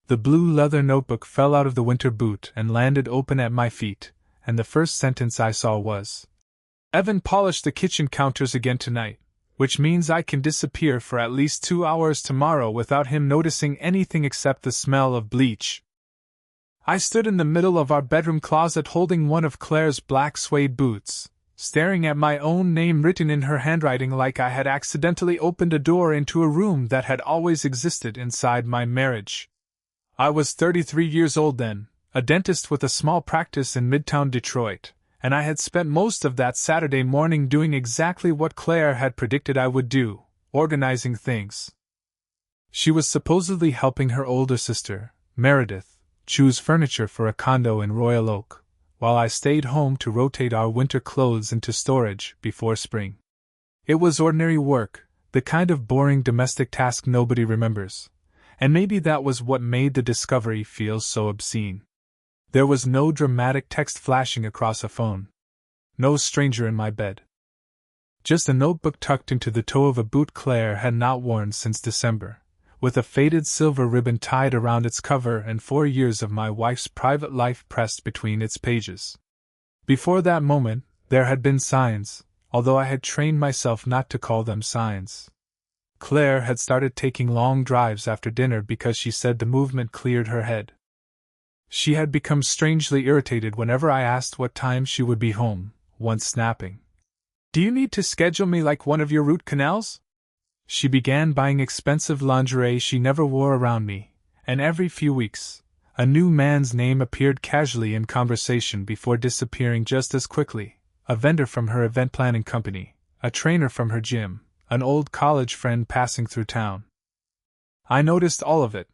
The blue leather notebook fell out of the winter boot and landed open at my feet, and the first sentence I saw was, "Evan polished the kitchen counters again tonight, which means I can disappear for at least 2 hours tomorrow without him noticing anything except the smell of bleach." I stood in the middle of our bedroom closet holding one of Claire's black suede boots, staring at my own name written in her handwriting like I had accidentally opened a door into a room that had always existed inside my marriage. I was 33 years old then, a dentist with a small practice in Midtown Detroit, and I had spent most of that Saturday morning doing exactly what Claire had predicted I would do, organizing things. She was supposedly helping her older sister, Meredith, choose furniture for a condo in Royal Oak, while I stayed home to rotate our winter clothes into storage before spring. It was ordinary work, the kind of boring domestic task nobody remembers, and maybe that was what made the discovery feel so obscene. There was no dramatic text flashing across a phone. No stranger in my bed. Just a notebook tucked into the toe of a boot Claire had not worn since December, with a faded silver ribbon tied around its cover and 4 years of my wife's private life pressed between its pages. Before that moment, there had been signs, although I had trained myself not to call them signs. Claire had started taking long drives after dinner because she said the movement cleared her head. She had become strangely irritated whenever I asked what time she would be home, once snapping, "Do you need to schedule me like one of your root canals?" She began buying expensive lingerie she never wore around me, and every few weeks, a new man's name appeared casually in conversation before disappearing just as quickly: a vendor from her event planning company, a trainer from her gym, an old college friend passing through town. I noticed all of it,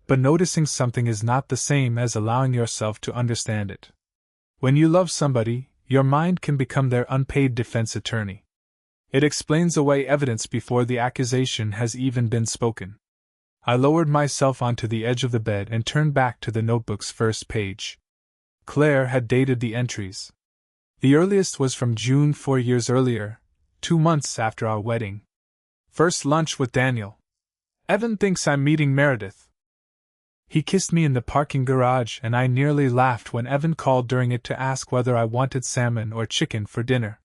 but noticing something is not the same as allowing yourself to understand it. When you love somebody, your mind can become their unpaid defense attorney. It explains away evidence before the accusation has even been spoken. I lowered myself onto the edge of the bed and turned back to the notebook's first page. Claire had dated the entries. The earliest was from June 4 years earlier, 2 months after our wedding. First lunch with Daniel. Evan thinks I'm meeting Meredith. He kissed me in the parking garage and I nearly laughed when Evan called during it to ask whether I wanted salmon or chicken for dinner.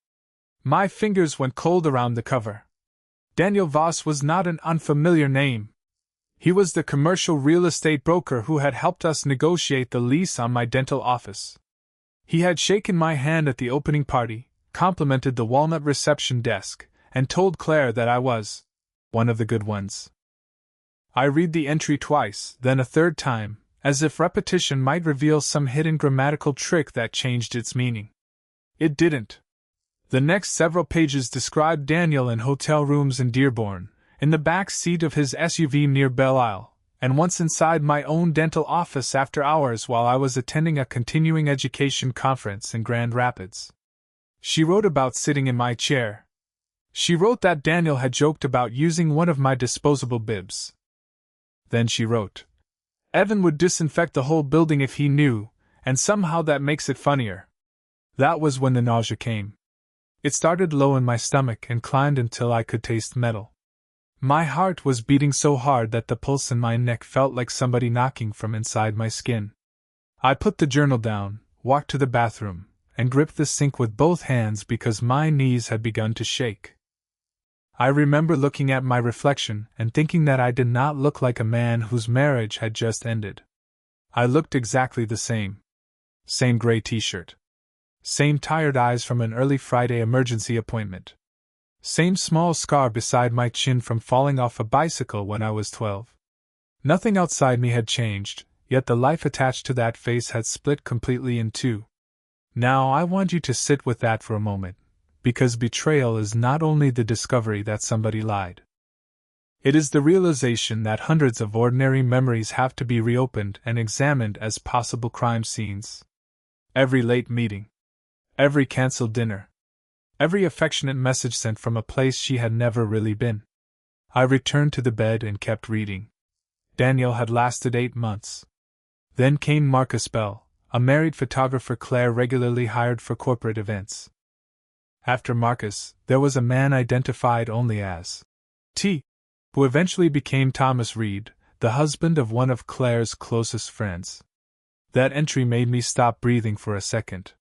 My fingers went cold around the cover. Daniel Voss was not an unfamiliar name. He was the commercial real estate broker who had helped us negotiate the lease on my dental office. He had shaken my hand at the opening party, complimented the walnut reception desk, and told Claire that I was one of the good ones. I read the entry twice, then a third time, as if repetition might reveal some hidden grammatical trick that changed its meaning. It didn't. The next several pages described Daniel in hotel rooms in Dearborn, in the back seat of his SUV near Belle Isle, and once inside my own dental office after hours while I was attending a continuing education conference in Grand Rapids. She wrote about sitting in my chair. She wrote that Daniel had joked about using one of my disposable bibs. Then she wrote, "Evan would disinfect the whole building if he knew, and somehow that makes it funnier." That was when the nausea came. It started low in my stomach and climbed until I could taste metal. My heart was beating so hard that the pulse in my neck felt like somebody knocking from inside my skin. I put the journal down, walked to the bathroom, and gripped the sink with both hands because my knees had begun to shake. I remember looking at my reflection and thinking that I did not look like a man whose marriage had just ended. I looked exactly the same. Same gray t-shirt. Same tired eyes from an early Friday emergency appointment. Same small scar beside my chin from falling off a bicycle when I was 12. Nothing outside me had changed, yet the life attached to that face had split completely in two. Now I want you to sit with that for a moment, because betrayal is not only the discovery that somebody lied. It is the realization that hundreds of ordinary memories have to be reopened and examined as possible crime scenes. Every late meeting. Every cancelled dinner. Every affectionate message sent from a place she had never really been. I returned to the bed and kept reading. Daniel had lasted 8 months. Then came Marcus Bell, a married photographer Claire regularly hired for corporate events. After Marcus, there was a man identified only as T, who eventually became Thomas Reed, the husband of one of Claire's closest friends. That entry made me stop breathing for a second.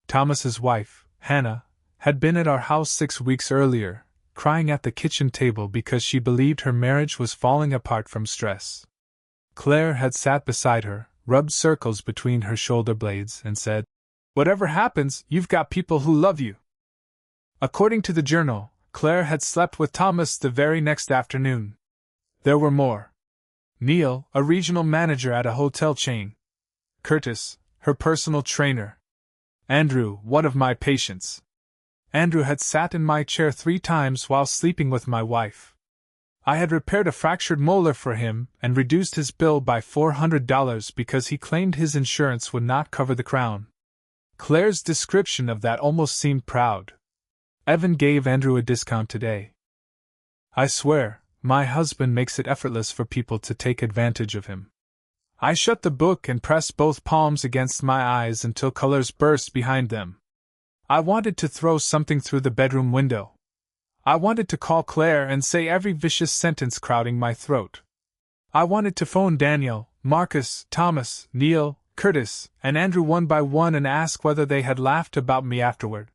Thomas's wife, Hannah, had been at our house 6 weeks earlier, crying at the kitchen table because she believed her marriage was falling apart from stress. Claire had sat beside her, rubbed circles between her shoulder blades, and said, "Whatever happens, you've got people who love you." According to the journal, Claire had slept with Thomas the very next afternoon. There were more. Neil, a regional manager at a hotel chain. Curtis, her personal trainer. Andrew, one of my patients. Andrew had sat in my chair 3 times while sleeping with my wife. I had repaired a fractured molar for him and reduced his bill by $400 because he claimed his insurance would not cover the crown. Claire's description of that almost seemed proud. Evan gave Andrew a discount today. I swear, my husband makes it effortless for people to take advantage of him. I shut the book and pressed both palms against my eyes until colors burst behind them. I wanted to throw something through the bedroom window. I wanted to call Claire and say every vicious sentence crowding my throat. I wanted to phone Daniel, Marcus, Thomas, Neil, Curtis, and Andrew one by one and ask whether they had laughed about me afterward.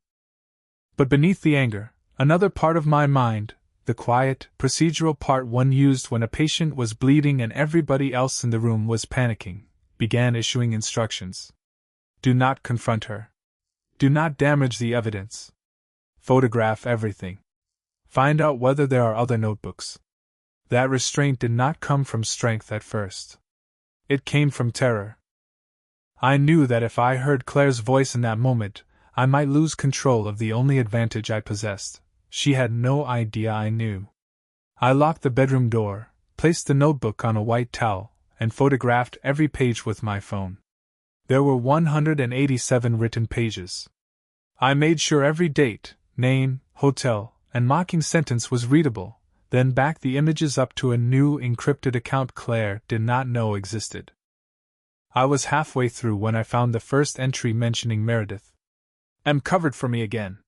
But beneath the anger, another part of my mind, the quiet, procedural part one used when a patient was bleeding and everybody else in the room was panicking, began issuing instructions. Do not confront her. Do not damage the evidence. Photograph everything. Find out whether there are other notebooks. That restraint did not come from strength at first. It came from terror. I knew that if I heard Claire's voice in that moment, I might lose control of the only advantage I possessed. She had no idea I knew. I locked the bedroom door, placed the notebook on a white towel, and photographed every page with my phone. There were 187 written pages. I made sure every date, name, hotel, and mocking sentence was readable, then backed the images up to a new encrypted account Claire did not know existed. I was halfway through when I found the first entry mentioning Meredith. "M covered for me again.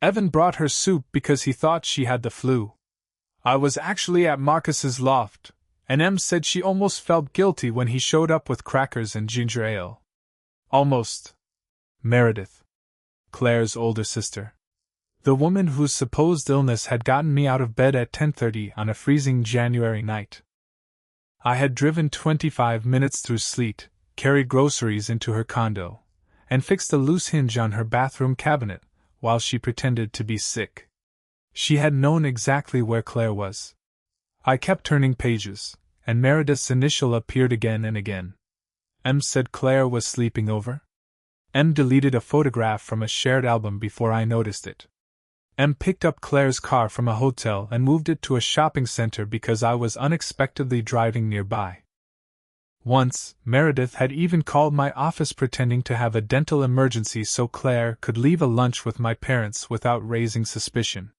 Evan brought her soup because he thought she had the flu. I was actually at Marcus's loft, and M said she almost felt guilty when he showed up with crackers and ginger ale. Almost. Meredith. Claire's older sister. The woman whose supposed illness had gotten me out of bed at 10:30 on a freezing January night. I had driven 25 minutes through sleet, carried groceries into her condo, and fixed a loose hinge on her bathroom cabinet, while she pretended to be sick. She had known exactly where Claire was. I kept turning pages, and Meredith's initial appeared again and again. M said Claire was sleeping over. M deleted a photograph from a shared album before I noticed it. M picked up Claire's car from a hotel and moved it to a shopping center because I was unexpectedly driving nearby. Once, Meredith had even called my office pretending to have a dental emergency so Claire could leave a lunch with my parents without raising suspicion.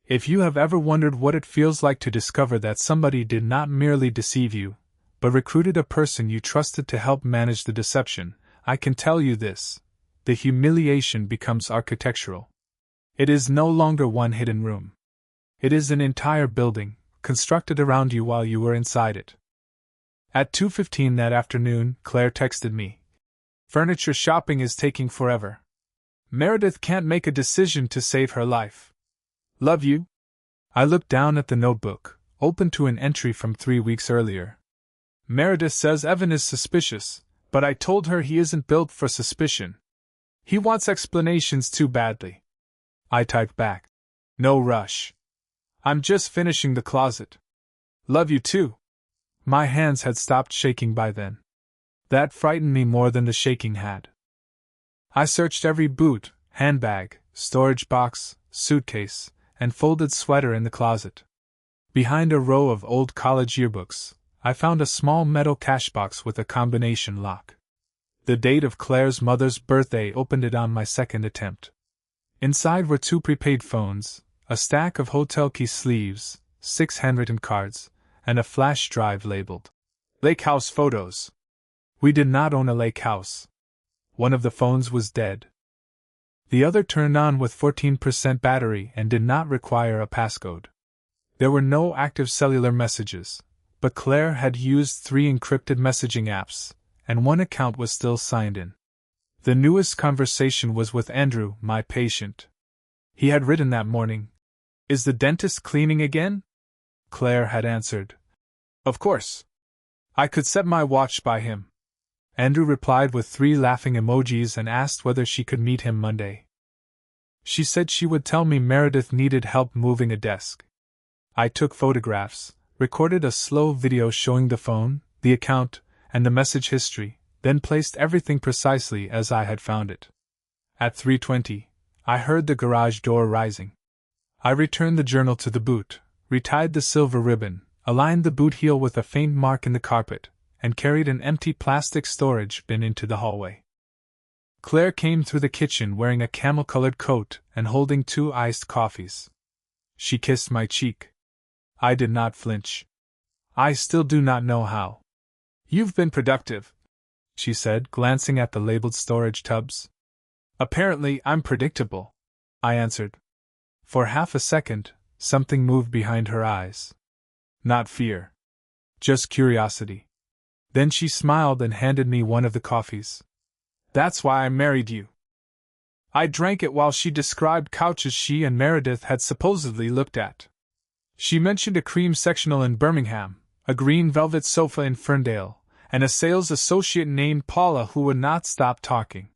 If you have ever wondered what it feels like to discover that somebody did not merely deceive you, but recruited a person you trusted to help manage the deception, I can tell you this: the humiliation becomes architectural. It is no longer one hidden room. It is an entire building, constructed around you while you were inside it. At 2:15 that afternoon, Claire texted me. "Furniture shopping is taking forever. Meredith can't make a decision to save her life. Love you." I looked down at the notebook, open to an entry from 3 weeks earlier. "Meredith says Evan is suspicious, but I told her he isn't built for suspicion. He wants explanations too badly." I typed back. "No rush. I'm just finishing the closet. Love you too." My hands had stopped shaking by then. That frightened me more than the shaking had. I searched every boot, handbag, storage box, suitcase, and folded sweater in the closet. Behind a row of old college yearbooks, I found a small metal cash box with a combination lock. The date of Claire's mother's birthday opened it on my second attempt. Inside were 2 prepaid phones, a stack of hotel key sleeves, 6 handwritten cards, and a flash drive labeled Lake House Photos. We did not own a lake house. One of the phones was dead. The other turned on with 14% battery and did not require a passcode. There were no active cellular messages, but Claire had used 3 encrypted messaging apps, and one account was still signed in. The newest conversation was with Andrew, my patient. He had written that morning, "Is the dentist cleaning again?" Claire had answered, "Of course. I could set my watch by him." Andrew replied with 3 laughing emojis and asked whether she could meet him Monday. She said she would tell me Meredith needed help moving a desk. I took photographs, recorded a slow video showing the phone, the account, and the message history, then placed everything precisely as I had found it. At 3:20, I heard the garage door rising. I returned the journal to the boot, retied the silver ribbon, aligned the boot heel with a faint mark in the carpet, and carried an empty plastic storage bin into the hallway. Claire came through the kitchen wearing a camel-colored coat and holding 2 iced coffees. She kissed my cheek. I did not flinch. I still do not know how. "You've been productive," she said, glancing at the labeled storage tubs. "Apparently, I'm predictable," I answered. For half a second, something moved behind her eyes. Not fear. Just curiosity. Then she smiled and handed me one of the coffees. "That's why I married you." I drank it while she described couches she and Meredith had supposedly looked at. She mentioned a cream sectional in Birmingham, a green velvet sofa in Ferndale, and a sales associate named Paula who would not stop talking.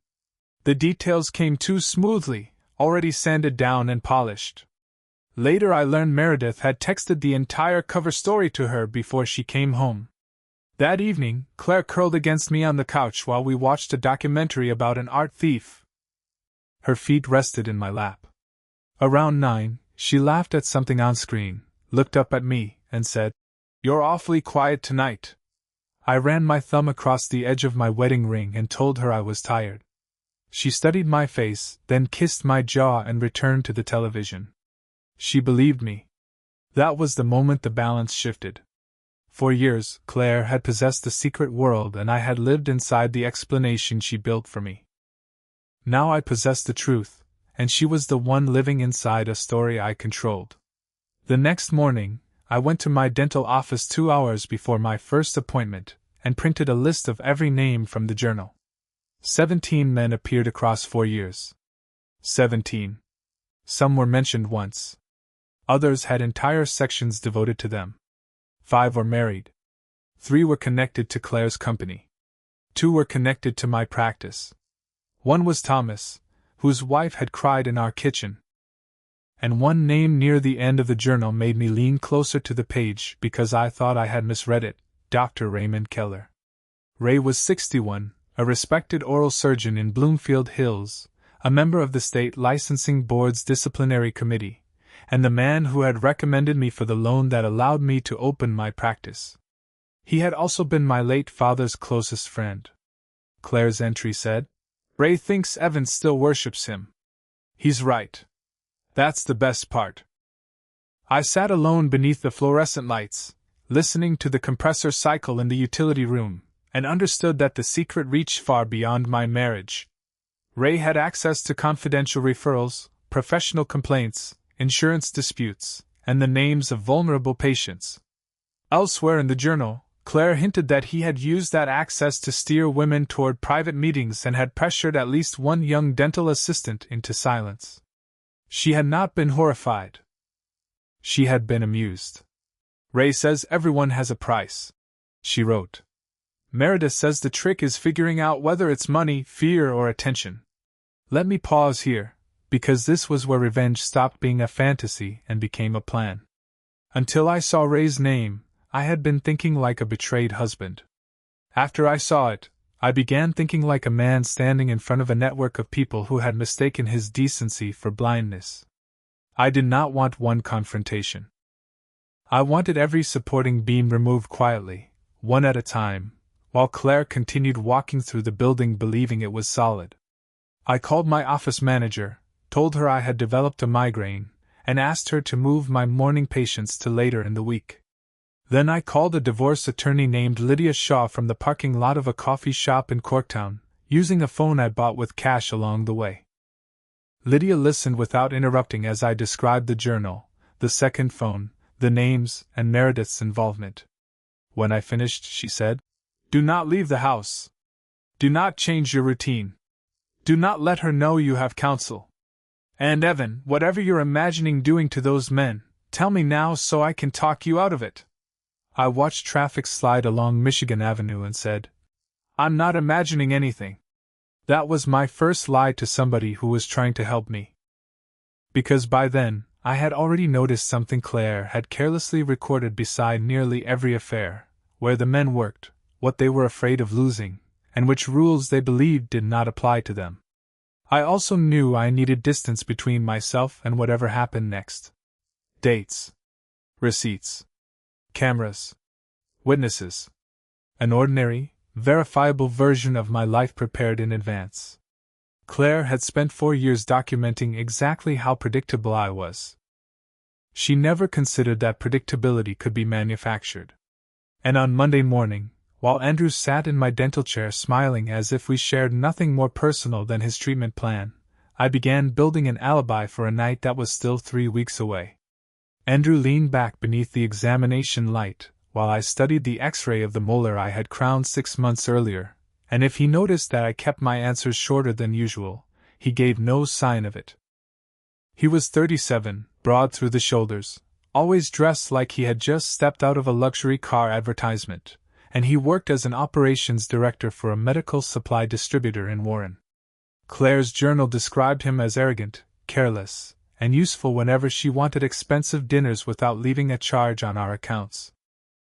The details came too smoothly, already sanded down and polished. Later I learned Meredith had texted the entire cover story to her before she came home. That evening, Claire curled against me on the couch while we watched a documentary about an art thief. Her feet rested in my lap. Around 9, she laughed at something on screen, looked up at me, and said, "You're awfully quiet tonight." I ran my thumb across the edge of my wedding ring and told her I was tired. She studied my face, then kissed my jaw and returned to the television. She believed me. That was the moment the balance shifted. For years, Claire had possessed the secret world and I had lived inside the explanation she built for me. Now I possessed the truth, and she was the one living inside a story I controlled. The next morning, I went to my dental office 2 hours before my first appointment, and printed a list of every name from the journal. 17 men appeared across 4 years. 17. Some were mentioned once. Others had entire sections devoted to them. 5 were married. 3 were connected to Claire's company. 2 were connected to my practice. One was Thomas, whose wife had cried in our kitchen. And one name near the end of the journal made me lean closer to the page because I thought I had misread it: Dr. Raymond Keller. Ray was 61, a respected oral surgeon in Bloomfield Hills, a member of the State Licensing Board's disciplinary committee, and the man who had recommended me for the loan that allowed me to open my practice. He had also been my late father's closest friend. Claire's entry said, "Ray thinks Evan still worships him. He's right. That's the best part." I sat alone beneath the fluorescent lights, listening to the compressor cycle in the utility room, and understood that the secret reached far beyond my marriage. Ray had access to confidential referrals, professional complaints, insurance disputes, and the names of vulnerable patients. Elsewhere in the journal, Claire hinted that he had used that access to steer women toward private meetings and had pressured at least one young dental assistant into silence. She had not been horrified. She had been amused. "Ray says everyone has a price," she wrote. "Meredith says the trick is figuring out whether it's money, fear, or attention." Let me pause here, because this was where revenge stopped being a fantasy and became a plan. Until I saw Ray's name, I had been thinking like a betrayed husband. After I saw it, I began thinking like a man standing in front of a network of people who had mistaken his decency for blindness. I did not want one confrontation. I wanted every supporting beam removed quietly, one at a time, while Claire continued walking through the building believing it was solid. I called my office manager, told her I had developed a migraine, and asked her to move my morning patients to later in the week. Then I called a divorce attorney named Lydia Shaw from the parking lot of a coffee shop in Corktown, using a phone I bought with cash along the way. Lydia listened without interrupting as I described the journal, the second phone, the names, and Meredith's involvement. When I finished, she said, "Do not leave the house. Do not change your routine. Do not let her know you have counsel. And Evan, whatever you're imagining doing to those men, tell me now so I can talk you out of it." I watched traffic slide along Michigan Avenue and said, "I'm not imagining anything." That was my first lie to somebody who was trying to help me. Because by then, I had already noticed something Claire had carelessly recorded beside nearly every affair, where the men worked, what they were afraid of losing, and which rules they believed did not apply to them. I also knew I needed distance between myself and whatever happened next. Dates. Receipts. Cameras. Witnesses. An ordinary, verifiable version of my life prepared in advance. Claire had spent 4 years documenting exactly how predictable I was. She never considered that predictability could be manufactured. And on Monday morning, while Andrew sat in my dental chair smiling as if we shared nothing more personal than his treatment plan, I began building an alibi for a night that was still 3 weeks away. Andrew leaned back beneath the examination light while I studied the X-ray of the molar I had crowned 6 months earlier, and if he noticed that I kept my answers shorter than usual, he gave no sign of it. He was 37, broad through the shoulders, always dressed like he had just stepped out of a luxury car advertisement, and he worked as an operations director for a medical supply distributor in Warren. Claire's journal described him as arrogant, careless, and useful whenever she wanted expensive dinners without leaving a charge on our accounts.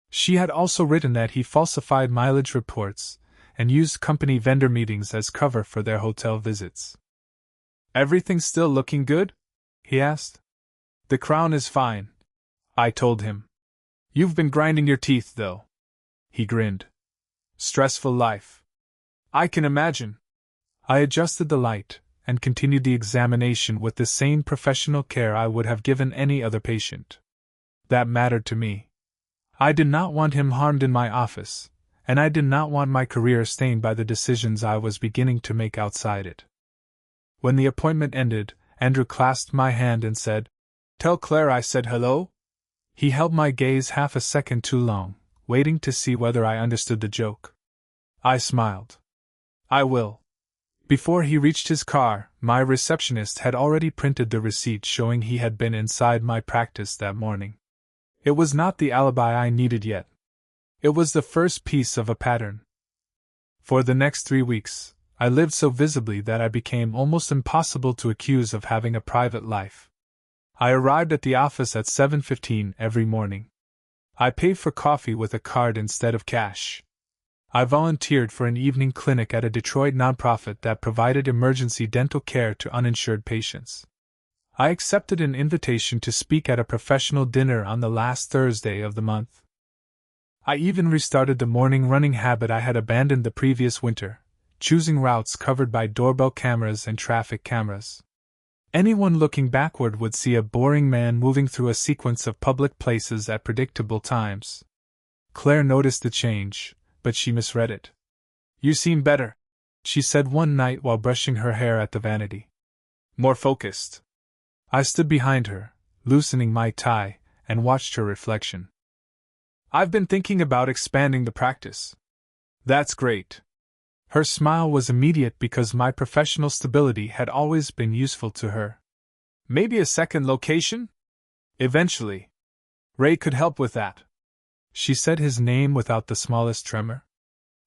She had also written that he falsified mileage reports and used company vendor meetings as cover for their hotel visits. "Everything still looking good?" he asked. "The crown is fine," I told him. "You've been grinding your teeth, though." He grinned. "Stressful life." "I can imagine." I adjusted the light and continued the examination with the same professional care I would have given any other patient. That mattered to me. I did not want him harmed in my office, and I did not want my career stained by the decisions I was beginning to make outside it. When the appointment ended, Andrew clasped my hand and said, "Tell Claire I said hello?" He held my gaze half a second too long, waiting to see whether I understood the joke. I smiled. "I will." Before he reached his car, my receptionist had already printed the receipt showing he had been inside my practice that morning. It was not the alibi I needed yet. It was the first piece of a pattern. For the next 3 weeks, I lived so visibly that I became almost impossible to accuse of having a private life. I arrived at the office at 7:15 every morning. I paid for coffee with a card instead of cash. I volunteered for an evening clinic at a Detroit nonprofit that provided emergency dental care to uninsured patients. I accepted an invitation to speak at a professional dinner on the last Thursday of the month. I even restarted the morning running habit I had abandoned the previous winter, choosing routes covered by doorbell cameras and traffic cameras. Anyone looking backward would see a boring man moving through a sequence of public places at predictable times. Claire noticed the change, but she misread it. "You seem better," she said one night while brushing her hair at the vanity. "More focused." I stood behind her, loosening my tie, and watched her reflection. "I've been thinking about expanding the practice." "That's great." Her smile was immediate because my professional stability had always been useful to her. "Maybe a second location?" "Eventually. Ray could help with that." She said his name without the smallest tremor.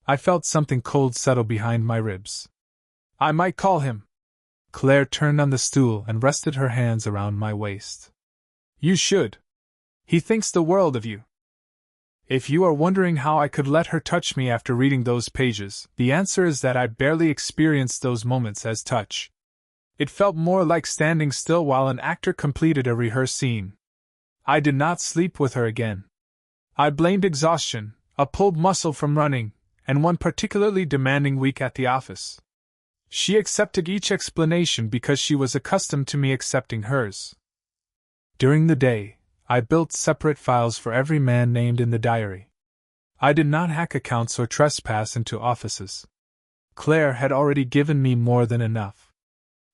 I felt something cold settle behind my ribs. "I might call him." Claire turned on the stool and rested her hands around my waist. "You should. He thinks the world of you." If you are wondering how I could let her touch me after reading those pages, the answer is that I barely experienced those moments as touch. It felt more like standing still while an actor completed a rehearsed scene. I did not sleep with her again. I blamed exhaustion, a pulled muscle from running, and one particularly demanding week at the office. She accepted each explanation because she was accustomed to me accepting hers. During the day, I built separate files for every man named in the diary. I did not hack accounts or trespass into offices. Claire had already given me more than enough.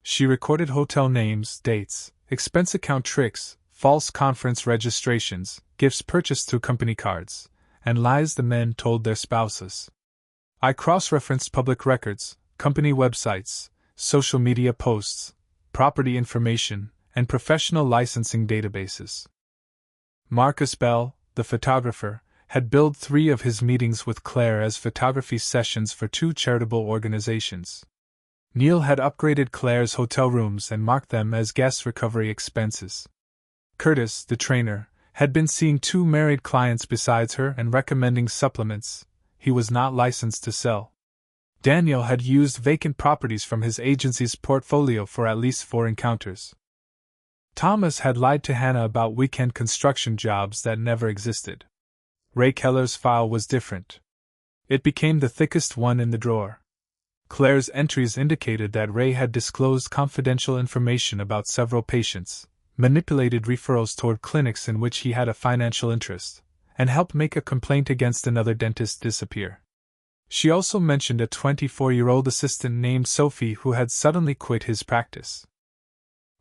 She recorded hotel names, dates, expense account tricks, false conference registrations, gifts purchased through company cards, and lies the men told their spouses. I cross-referenced public records, company websites, social media posts, property information, and professional licensing databases. Marcus Bell, the photographer, had billed 3 of his meetings with Claire as photography sessions for 2 charitable organizations. Neil had upgraded Claire's hotel rooms and marked them as guest recovery expenses. Curtis, the trainer, had been seeing 2 married clients besides her and recommending supplements he was not licensed to sell. Daniel had used vacant properties from his agency's portfolio for at least 4 encounters. Thomas had lied to Hannah about weekend construction jobs that never existed. Ray Keller's file was different. It became the thickest one in the drawer. Claire's entries indicated that Ray had disclosed confidential information about several patients, manipulated referrals toward clinics in which he had a financial interest, and helped make a complaint against another dentist disappear. She also mentioned a 24-year-old assistant named Sophie who had suddenly quit his practice.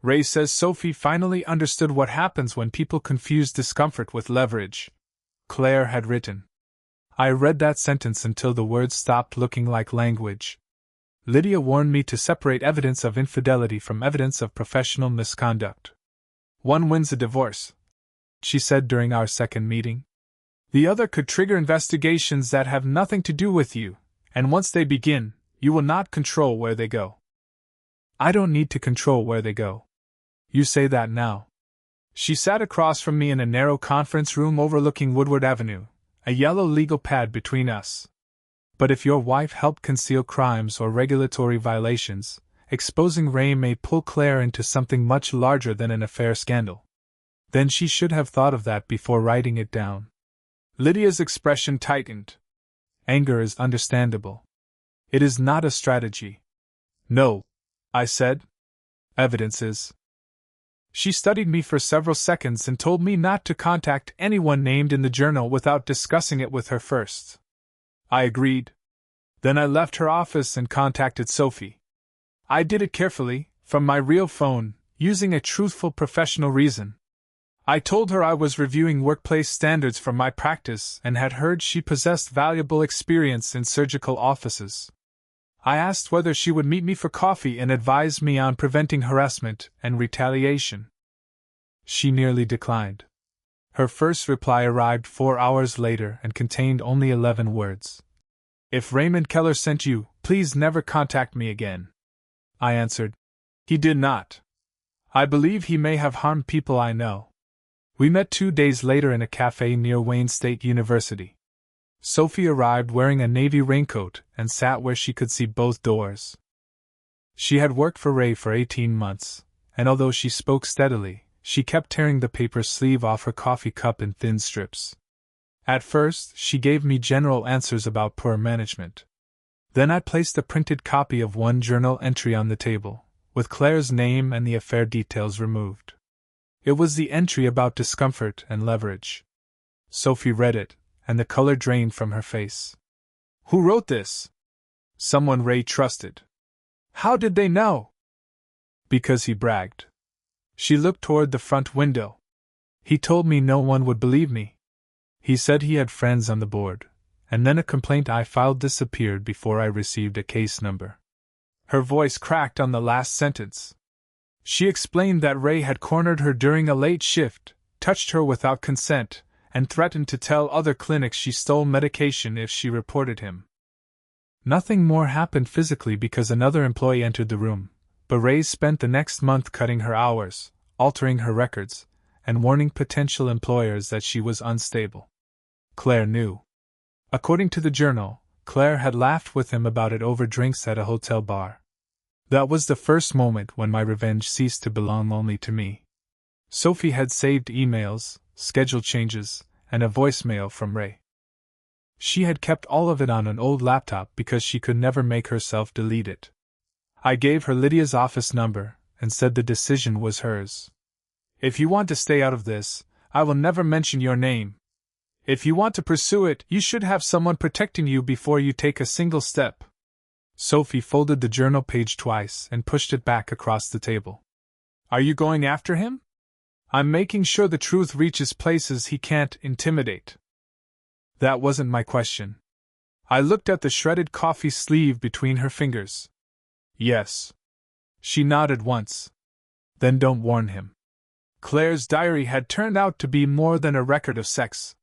Ray says Sophie finally understood what happens when people confuse discomfort with leverage, Claire had written. I read that sentence until the words stopped looking like language. Lydia warned me to separate evidence of infidelity from evidence of professional misconduct. One wins a divorce, she said during our second meeting. The other could trigger investigations that have nothing to do with you, and once they begin, you will not control where they go. I don't need to control where they go. You say that now. She sat across from me in a narrow conference room overlooking Woodward Avenue, a yellow legal pad between us. But if your wife helped conceal crimes or regulatory violations, exposing Ray may pull Claire into something much larger than an affair scandal. Then she should have thought of that before writing it down. Lydia's expression tightened. Anger is understandable. It is not a strategy. No, I said. Evidence is. She studied me for several seconds and told me not to contact anyone named in the journal without discussing it with her first. I agreed. Then I left her office and contacted Sophie. I did it carefully, from my real phone, using a truthful professional reason. I told her I was reviewing workplace standards for my practice and had heard she possessed valuable experience in surgical offices. I asked whether she would meet me for coffee and advise me on preventing harassment and retaliation. She nearly declined. Her first reply arrived 4 hours later and contained only 11 words. If Raymond Keller sent you, please never contact me again. I answered. He did not. I believe he may have harmed people I know. We met 2 days later in a cafe near Wayne State University. Sophie arrived wearing a navy raincoat and sat where she could see both doors. She had worked for Ray for 18 months, and although she spoke steadily, she kept tearing the paper sleeve off her coffee cup in thin strips. At first, she gave me general answers about poor management. Then I placed a printed copy of one journal entry on the table, with Claire's name and the affair details removed. It was the entry about discomfort and leverage. Sophie read it, and the color drained from her face. Who wrote this? Someone Ray trusted. How did they know? Because he bragged. She looked toward the front window. He told me no one would believe me. He said he had friends on the board, and then a complaint I filed disappeared before I received a case number. Her voice cracked on the last sentence. She explained that Ray had cornered her during a late shift, touched her without consent, and threatened to tell other clinics she stole medication if she reported him. Nothing more happened physically because another employee entered the room, but Ray spent the next month cutting her hours, altering her records, and warning potential employers that she was unstable. Claire knew. According to the journal, Claire had laughed with him about it over drinks at a hotel bar. That was the first moment when my revenge ceased to belong only to me. Sophie had saved emails, schedule changes, and a voicemail from Ray. She had kept all of it on an old laptop because she could never make herself delete it. I gave her Lydia's office number and said the decision was hers. If you want to stay out of this, I will never mention your name. If you want to pursue it, you should have someone protecting you before you take a single step. Sophie folded the journal page twice and pushed it back across the table. Are you going after him? I'm making sure the truth reaches places he can't intimidate. That wasn't my question. I looked at the shredded coffee sleeve between her fingers. Yes. She nodded once. Then don't warn him. Claire's diary had turned out to be more than a record of sex.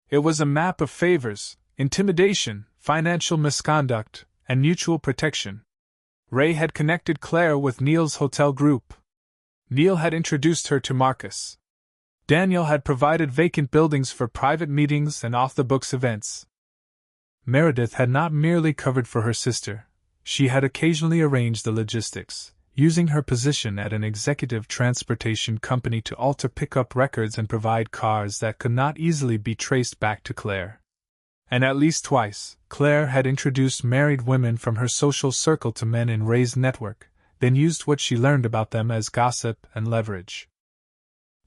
It was a map of favors, intimidation, financial misconduct, and mutual protection. Ray had connected Claire with Neil's hotel group. Neil had introduced her to Marcus. Daniel had provided vacant buildings for private meetings and off-the-books events. Meredith had not merely covered for her sister, she had occasionally arranged the logistics, using her position at an executive transportation company to alter pickup records and provide cars that could not easily be traced back to Claire. And at least twice, Claire had introduced married women from her social circle to men in Ray's network, then used what she learned about them as gossip and leverage.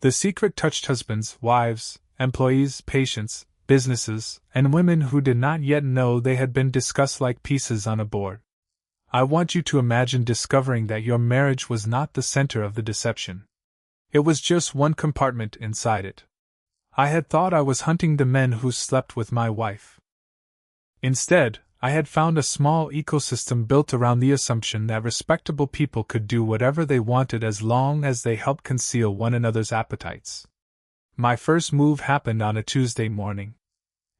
The secret touched husbands, wives, employees, patients, businesses, and women who did not yet know they had been discussed like pieces on a board. I want you to imagine discovering that your marriage was not the center of the deception. It was just one compartment inside it. I had thought I was hunting the men who slept with my wife. Instead, I had found a small ecosystem built around the assumption that respectable people could do whatever they wanted as long as they helped conceal one another's appetites. My first move happened on a Tuesday morning.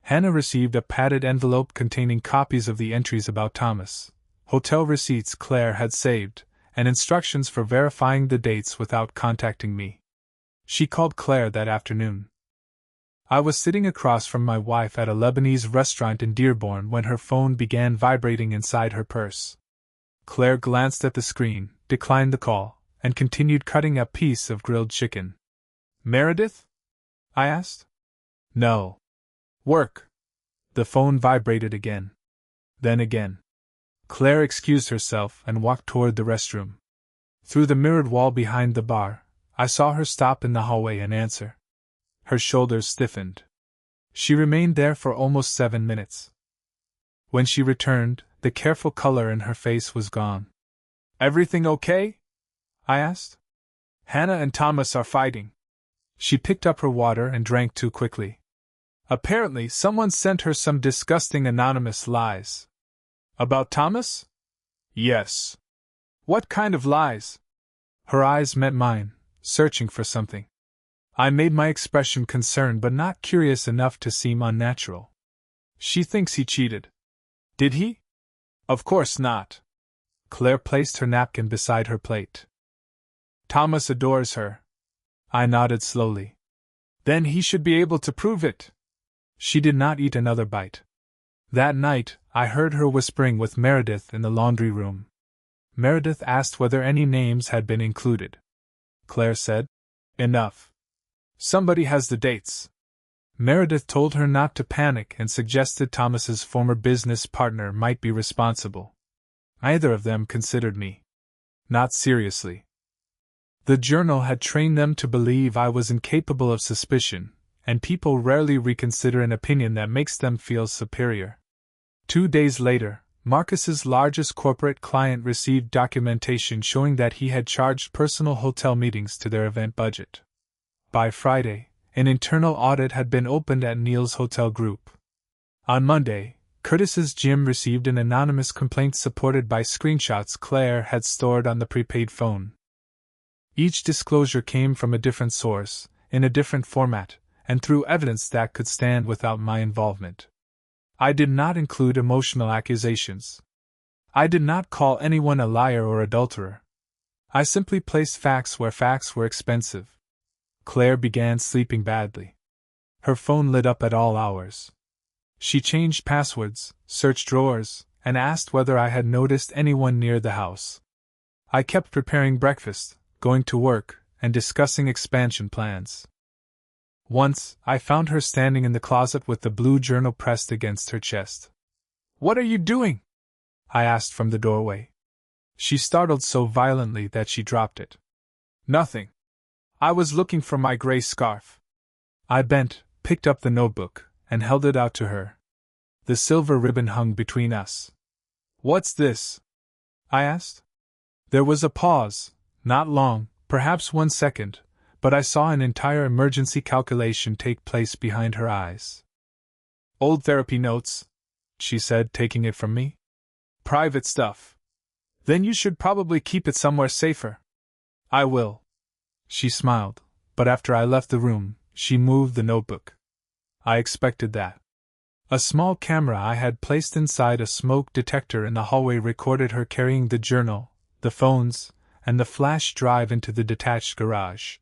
Hannah received a padded envelope containing copies of the entries about Thomas, hotel receipts Claire had saved, and instructions for verifying the dates without contacting me. She called Claire that afternoon. I was sitting across from my wife at a Lebanese restaurant in Dearborn when her phone began vibrating inside her purse. Claire glanced at the screen, declined the call, and continued cutting a piece of grilled chicken. Meredith? I asked. No. Work. The phone vibrated again. Then again. Claire excused herself and walked toward the restroom. Through the mirrored wall behind the bar, I saw her stop in the hallway and answer. Her shoulders stiffened. She remained there for almost 7 minutes. When she returned, the careful color in her face was gone. Everything okay? I asked. Hannah and Thomas are fighting. She picked up her water and drank too quickly. Apparently, someone sent her some disgusting anonymous lies. About Thomas? Yes. What kind of lies? Her eyes met mine, searching for something. I made my expression concerned but not curious enough to seem unnatural. She thinks he cheated. Did he? Of course not. Claire placed her napkin beside her plate. Thomas adores her. I nodded slowly. Then he should be able to prove it. She did not eat another bite. That night, I heard her whispering with Meredith in the laundry room. Meredith asked whether any names had been included. Claire said, Enough. Somebody has the dates. Meredith told her not to panic and suggested Thomas's former business partner might be responsible. Neither of them considered me. Not seriously. The journal had trained them to believe I was incapable of suspicion, and people rarely reconsider an opinion that makes them feel superior. 2 days later, Marcus's largest corporate client received documentation showing that he had charged personal hotel meetings to their event budget. By Friday, an internal audit had been opened at Neil's hotel group. On Monday, Curtis's gym received an anonymous complaint supported by screenshots Claire had stored on the prepaid phone. Each disclosure came from a different source, in a different format, and through evidence that could stand without my involvement. I did not include emotional accusations. I did not call anyone a liar or adulterer. I simply placed facts where facts were expensive. Claire began sleeping badly. Her phone lit up at all hours. She changed passwords, searched drawers, and asked whether I had noticed anyone near the house. I kept preparing breakfast, going to work, and discussing expansion plans. Once, I found her standing in the closet with the blue journal pressed against her chest. What are you doing? I asked from the doorway. She startled so violently that she dropped it. Nothing. I was looking for my gray scarf. I bent, picked up the notebook, and held it out to her. The silver ribbon hung between us. What's this? I asked. There was a pause, not long, perhaps 1 second, but I saw an entire emergency calculation take place behind her eyes. Old therapy notes, she said, taking it from me. Private stuff. Then you should probably keep it somewhere safer. I will. She smiled, but after I left the room, she moved the notebook. I expected that. A small camera I had placed inside a smoke detector in the hallway recorded her carrying the journal, the phones, and the flash drive into the detached garage.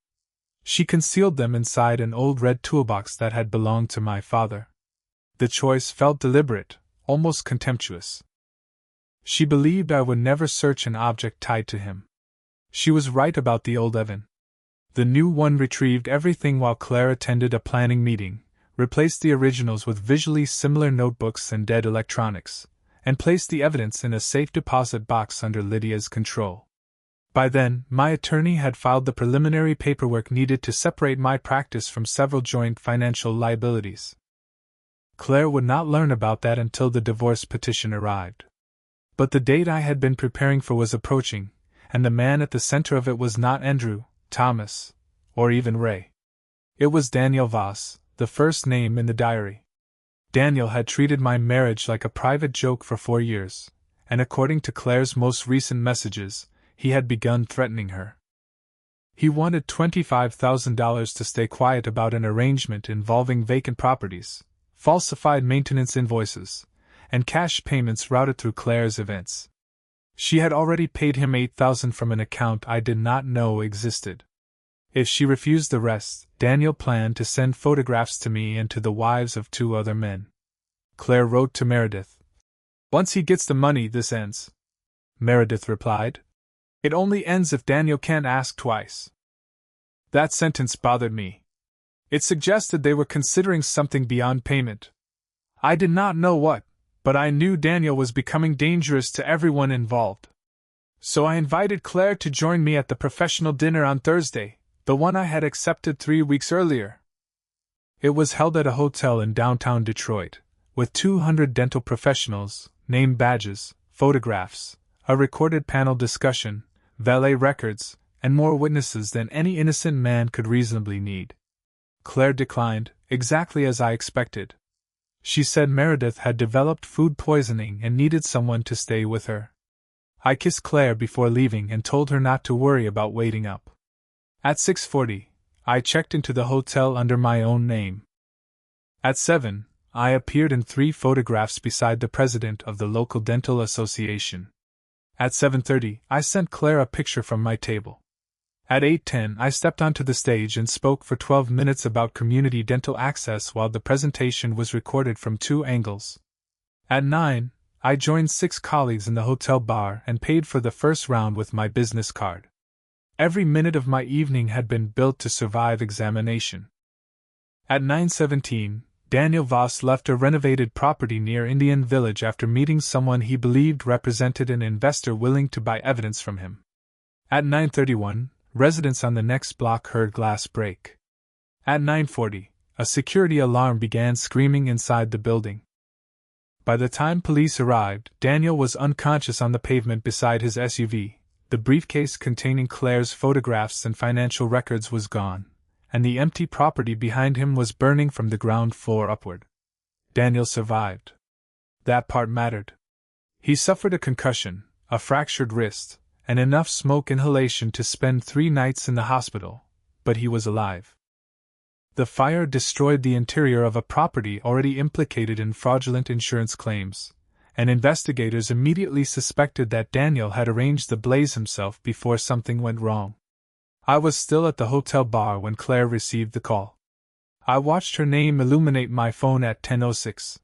She concealed them inside an old red toolbox that had belonged to my father. The choice felt deliberate, almost contemptuous. She believed I would never search an object tied to him. She was right about the old Evan. The new one retrieved everything while Claire attended a planning meeting, replaced the originals with visually similar notebooks and dead electronics, and placed the evidence in a safe deposit box under Lydia's control. By then, my attorney had filed the preliminary paperwork needed to separate my practice from several joint financial liabilities. Claire would not learn about that until the divorce petition arrived. But the date I had been preparing for was approaching, and the man at the center of it was not Andrew, Thomas, or even Ray. It was Daniel Voss, the first name in the diary. Daniel had treated my marriage like a private joke for 4 years, and according to Claire's most recent messages, he had begun threatening her. He wanted $25,000 to stay quiet about an arrangement involving vacant properties, falsified maintenance invoices, and cash payments routed through Claire's events. She had already paid him $8,000 from an account I did not know existed. If she refused the rest, Daniel planned to send photographs to me and to the wives of 2 other men. Claire wrote to Meredith. Once he gets the money, this ends. Meredith replied. It only ends if Daniel can't ask twice. That sentence bothered me. It suggested they were considering something beyond payment. I did not know what, but I knew Daniel was becoming dangerous to everyone involved. So I invited Claire to join me at the professional dinner on Thursday, the one I had accepted 3 weeks earlier. It was held at a hotel in downtown Detroit, with 200 dental professionals, name badges, photographs, a recorded panel discussion, valet records, and more witnesses than any innocent man could reasonably need. Claire declined, exactly as I expected. She said Meredith had developed food poisoning and needed someone to stay with her. I kissed Claire before leaving and told her not to worry about waiting up. At 6:40, I checked into the hotel under my own name. At 7, I appeared in 3 photographs beside the president of the local dental association. At 7:30, I sent Claire a picture from my table. At 8:10, I stepped onto the stage and spoke for 12 minutes about community dental access while the presentation was recorded from 2 angles. At 9, I joined 6 colleagues in the hotel bar and paid for the first round with my business card. Every minute of my evening had been built to survive examination. At 9:17, Daniel Voss left a renovated property near Indian Village after meeting someone he believed represented an investor willing to buy evidence from him. At 9:31, residents on the next block heard glass break. At 9:40, a security alarm began screaming inside the building. By the time police arrived, Daniel was unconscious on the pavement beside his SUV, the briefcase containing Claire's photographs and financial records was gone, and the empty property behind him was burning from the ground floor upward. Daniel survived. That part mattered. He suffered a concussion, a fractured wrist, and enough smoke inhalation to spend 3 nights in the hospital, but he was alive. The fire destroyed the interior of a property already implicated in fraudulent insurance claims, and investigators immediately suspected that Daniel had arranged the blaze himself before something went wrong. I was still at the hotel bar when Claire received the call. I watched her name illuminate my phone at 10:06.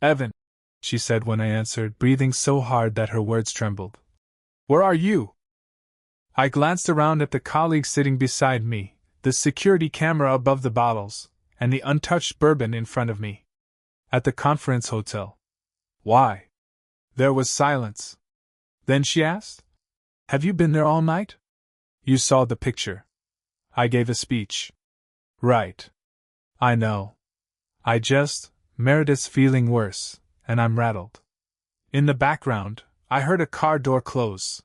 Evan, she said when I answered, breathing so hard that her words trembled. Where are you? I glanced around at the colleague sitting beside me, the security camera above the bottles, and the untouched bourbon in front of me. At the conference hotel. Why? There was silence. Then she asked, Have you been there all night? You saw the picture. I gave a speech. Right. I know. Meredith's feeling worse, and I'm rattled. In the background, I heard a car door close.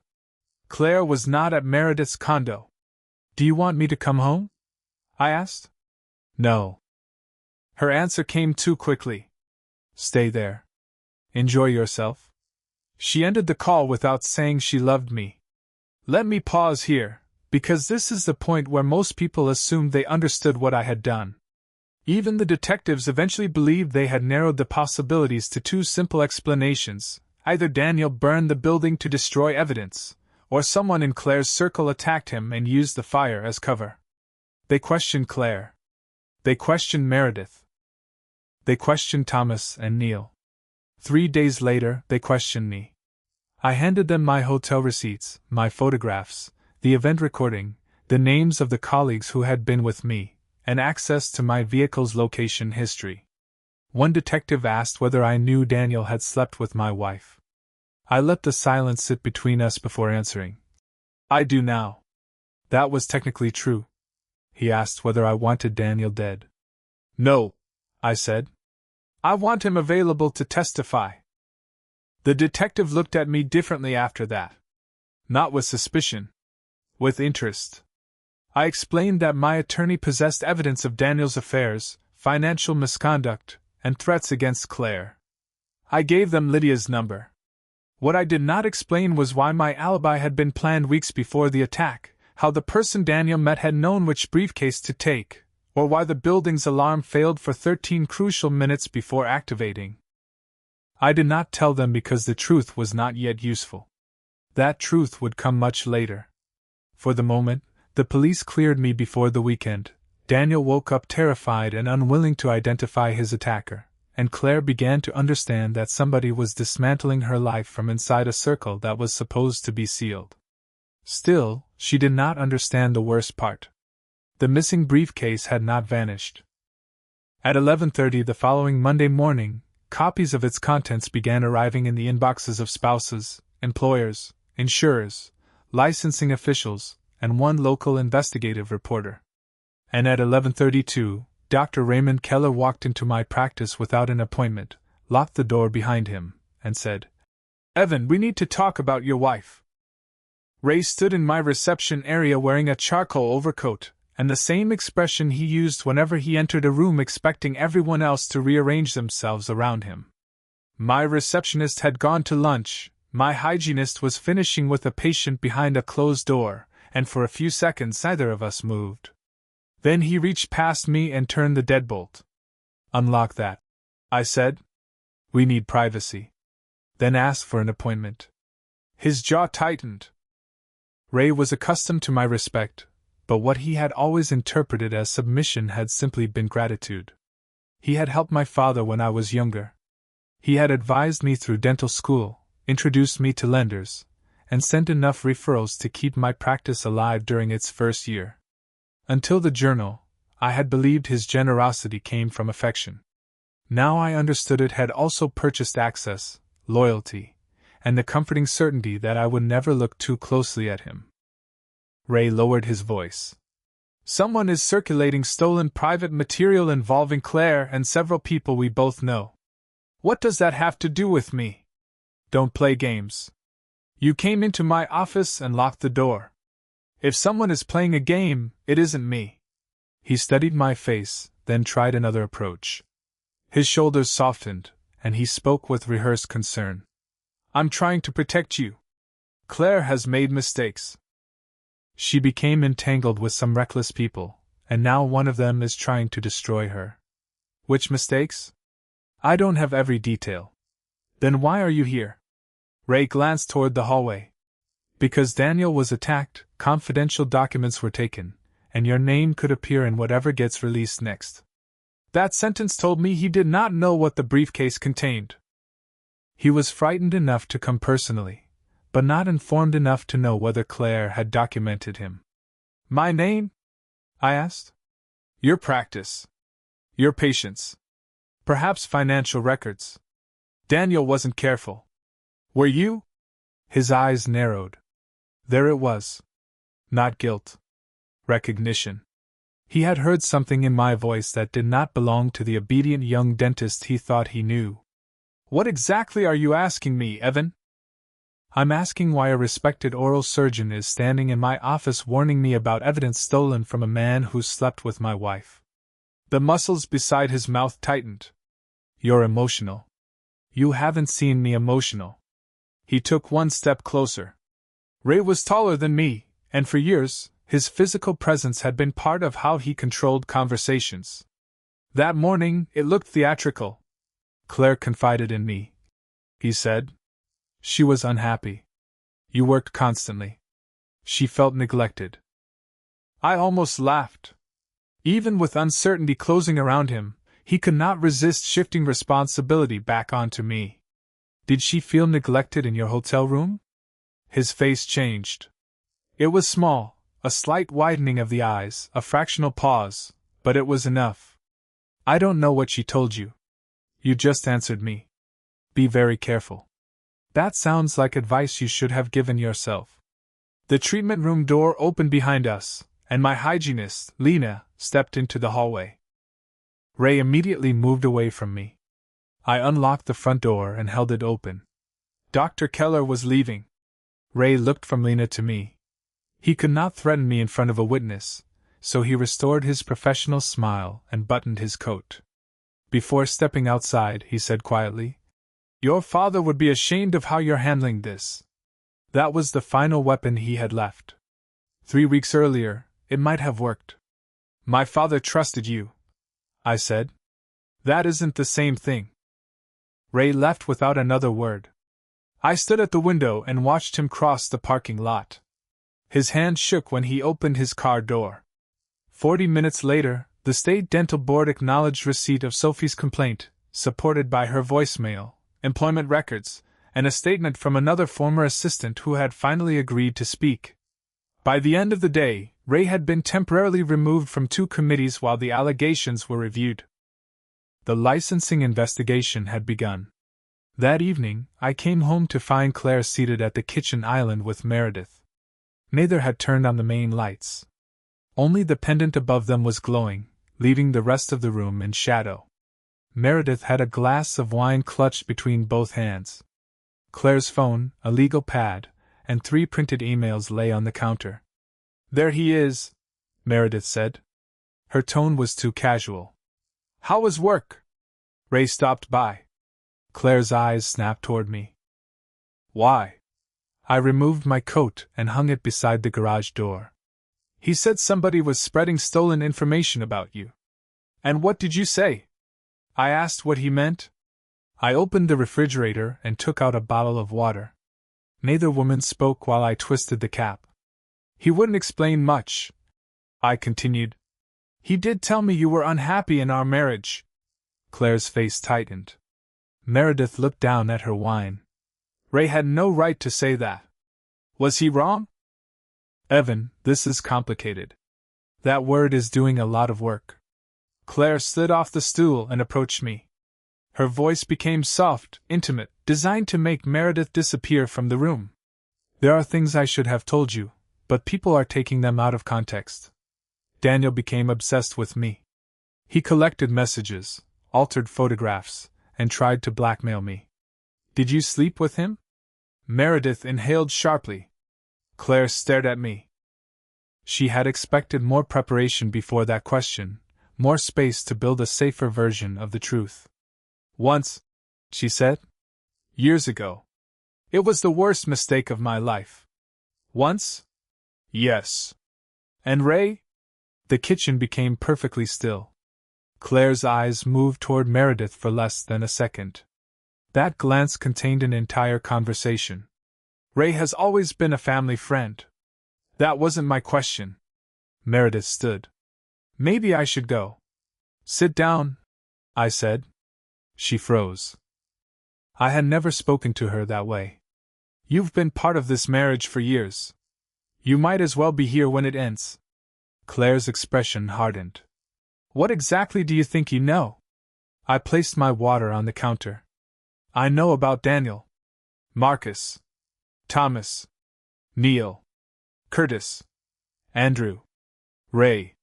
Claire was not at Meredith's condo. Do you want me to come home? I asked. No. Her answer came too quickly. Stay there. Enjoy yourself. She ended the call without saying she loved me. Let me pause here, because this is the point where most people assumed they understood what I had done. Even the detectives eventually believed they had narrowed the possibilities to two simple explanations: either Daniel burned the building to destroy evidence, or someone in Claire's circle attacked him and used the fire as cover. They questioned Claire. They questioned Meredith. They questioned Thomas and Neil. 3 days later, they questioned me. I handed them my hotel receipts, my photographs, the event recording, the names of the colleagues who had been with me, and access to my vehicle's location history. One detective asked whether I knew Daniel had slept with my wife. I let the silence sit between us before answering. I do now. That was technically true. He asked whether I wanted Daniel dead. No, I said. I want him available to testify. The detective looked at me differently after that. Not with suspicion. With interest. I explained that my attorney possessed evidence of Daniel's affairs, financial misconduct, and threats against Claire. I gave them Lydia's number. What I did not explain was why my alibi had been planned weeks before the attack, how the person Daniel met had known which briefcase to take, or why the building's alarm failed for 13 crucial minutes before activating. I did not tell them because the truth was not yet useful. That truth would come much later. For the moment, the police cleared me before the weekend. Daniel woke up terrified and unwilling to identify his attacker, and Claire began to understand that somebody was dismantling her life from inside a circle that was supposed to be sealed. Still, she did not understand the worst part. The missing briefcase had not vanished. At 11:30 the following Monday morning, copies of its contents began arriving in the inboxes of spouses, employers, insurers, licensing officials, and one local investigative reporter. And at 11:32, Dr. Raymond Keller walked into my practice without an appointment, locked the door behind him, and said, "Evan, we need to talk about your wife." Ray stood in my reception area wearing a charcoal overcoat, and the same expression he used whenever he entered a room expecting everyone else to rearrange themselves around him. My receptionist had gone to lunch, my hygienist was finishing with a patient behind a closed door, and for a few seconds neither of us moved. Then he reached past me and turned the deadbolt. "Unlock that," I said. "We need privacy." Then asked for an appointment. His jaw tightened. Ray was accustomed to my respect, but what he had always interpreted as submission had simply been gratitude. He had helped my father when I was younger. He had advised me through dental school, introduced me to lenders, and sent enough referrals to keep my practice alive during its first year. Until the journal, I had believed his generosity came from affection. Now I understood it had also purchased access, loyalty, and the comforting certainty that I would never look too closely at him. Ray lowered his voice. "Someone is circulating stolen private material involving Claire and several people we both know. What does that have to do with me? Don't play games. You came into my office and locked the door. If someone is playing a game, it isn't me." He studied my face, then tried another approach. His shoulders softened, and he spoke with rehearsed concern. "I'm trying to protect you. Claire has made mistakes. She became entangled with some reckless people, and now one of them is trying to destroy her." "Which mistakes?" "I don't have every detail." "Then why are you here?" Ray glanced toward the hallway. "Because Daniel was attacked, confidential documents were taken, and your name could appear in whatever gets released next." That sentence told me he did not know what the briefcase contained. He was frightened enough to come personally, but not informed enough to know whether Claire had documented him. "My name?" I asked. "Your practice. Your patients. Perhaps financial records. Daniel wasn't careful. Were you?" His eyes narrowed. There it was. Not guilt. Recognition. He had heard something in my voice that did not belong to the obedient young dentist he thought he knew. "What exactly are you asking me, Evan?" "I'm asking why a respected oral surgeon is standing in my office warning me about evidence stolen from a man who slept with my wife." The muscles beside his mouth tightened. "You're emotional," You haven't seen me emotional. He took one step closer. Ray was taller than me, and for years, his physical presence had been part of how he controlled conversations. That morning, it looked theatrical. Claire confided in me, he said. She was unhappy. You worked constantly. She felt neglected. I almost laughed. Even with uncertainty closing around him, he could not resist shifting responsibility back onto me. Did she feel neglected in your hotel room? His face changed. It was small, a slight widening of the eyes, a fractional pause, but it was enough. I don't know what she told you. You just answered me. Be very careful. That sounds like advice you should have given yourself. The treatment room door opened behind us, and my hygienist, Lena, stepped into the hallway. Ray immediately moved away from me. I unlocked the front door and held it open. Dr. Keller was leaving. Ray looked from Lena to me. He could not threaten me in front of a witness, so he restored his professional smile and buttoned his coat. Before stepping outside, he said quietly, Your father would be ashamed of how you're handling this. That was the final weapon he had left. 3 weeks earlier, it might have worked. My father trusted you, I said. That isn't the same thing. Ray left without another word. I stood at the window and watched him cross the parking lot. His hand shook when he opened his car door. 40 minutes later, the State Dental Board acknowledged receipt of Sophie's complaint, supported by her voicemail, employment records, and a statement from another former assistant who had finally agreed to speak. By the end of the day, Ray had been temporarily removed from 2 committees while the allegations were reviewed. The licensing investigation had begun. That evening, I came home to find Claire seated at the kitchen island with Meredith. Neither had turned on the main lights. Only the pendant above them was glowing, leaving the rest of the room in shadow. Meredith had a glass of wine clutched between both hands. Claire's phone, a legal pad, and 3 printed emails lay on the counter. There he is, Meredith said. Her tone was too casual. How was work? Ray stopped by. Claire's eyes snapped toward me. Why? I removed my coat and hung it beside the garage door. He said somebody was spreading stolen information about you. And what did you say? I asked what he meant. I opened the refrigerator and took out a bottle of water. Neither woman spoke while I twisted the cap. He wouldn't explain much, I continued. He did tell me you were unhappy in our marriage. Claire's face tightened. Meredith looked down at her wine. Ray had no right to say that. Was he wrong? Evan, this is complicated. That word is doing a lot of work. Claire slid off the stool and approached me. Her voice became soft, intimate, designed to make Meredith disappear from the room. There are things I should have told you, but people are taking them out of context. Daniel became obsessed with me. He collected messages, altered photographs, and tried to blackmail me. Did you sleep with him? Meredith inhaled sharply. Claire stared at me. She had expected more preparation before that question, more space to build a safer version of the truth. Once, she said. Years ago. It was the worst mistake of my life. Once? Yes. And Ray? The kitchen became perfectly still. Claire's eyes moved toward Meredith for less than a second. That glance contained an entire conversation. Ray has always been a family friend. That wasn't my question. Meredith stood. Maybe I should go. Sit down, I said. She froze. I had never spoken to her that way. You've been part of this marriage for years. You might as well be here when it ends. Claire's expression hardened. What exactly do you think you know? I placed my water on the counter. I know about Daniel, Marcus, Thomas, Neil, Curtis, Andrew, Ray.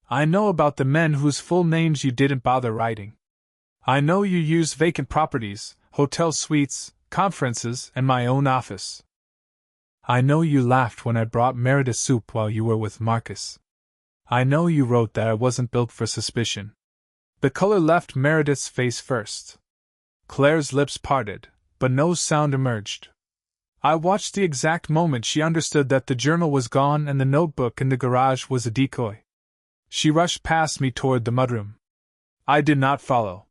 I know about the men whose full names you didn't bother writing. I know you use vacant properties, hotel suites, conferences, and my own office. I know you laughed when I brought Meredith soup while you were with Marcus. I know you wrote that I wasn't built for suspicion. The color left Meredith's face first. Claire's lips parted, but no sound emerged. I watched the exact moment she understood that the journal was gone and the notebook in the garage was a decoy. She rushed past me toward the mudroom. I did not follow.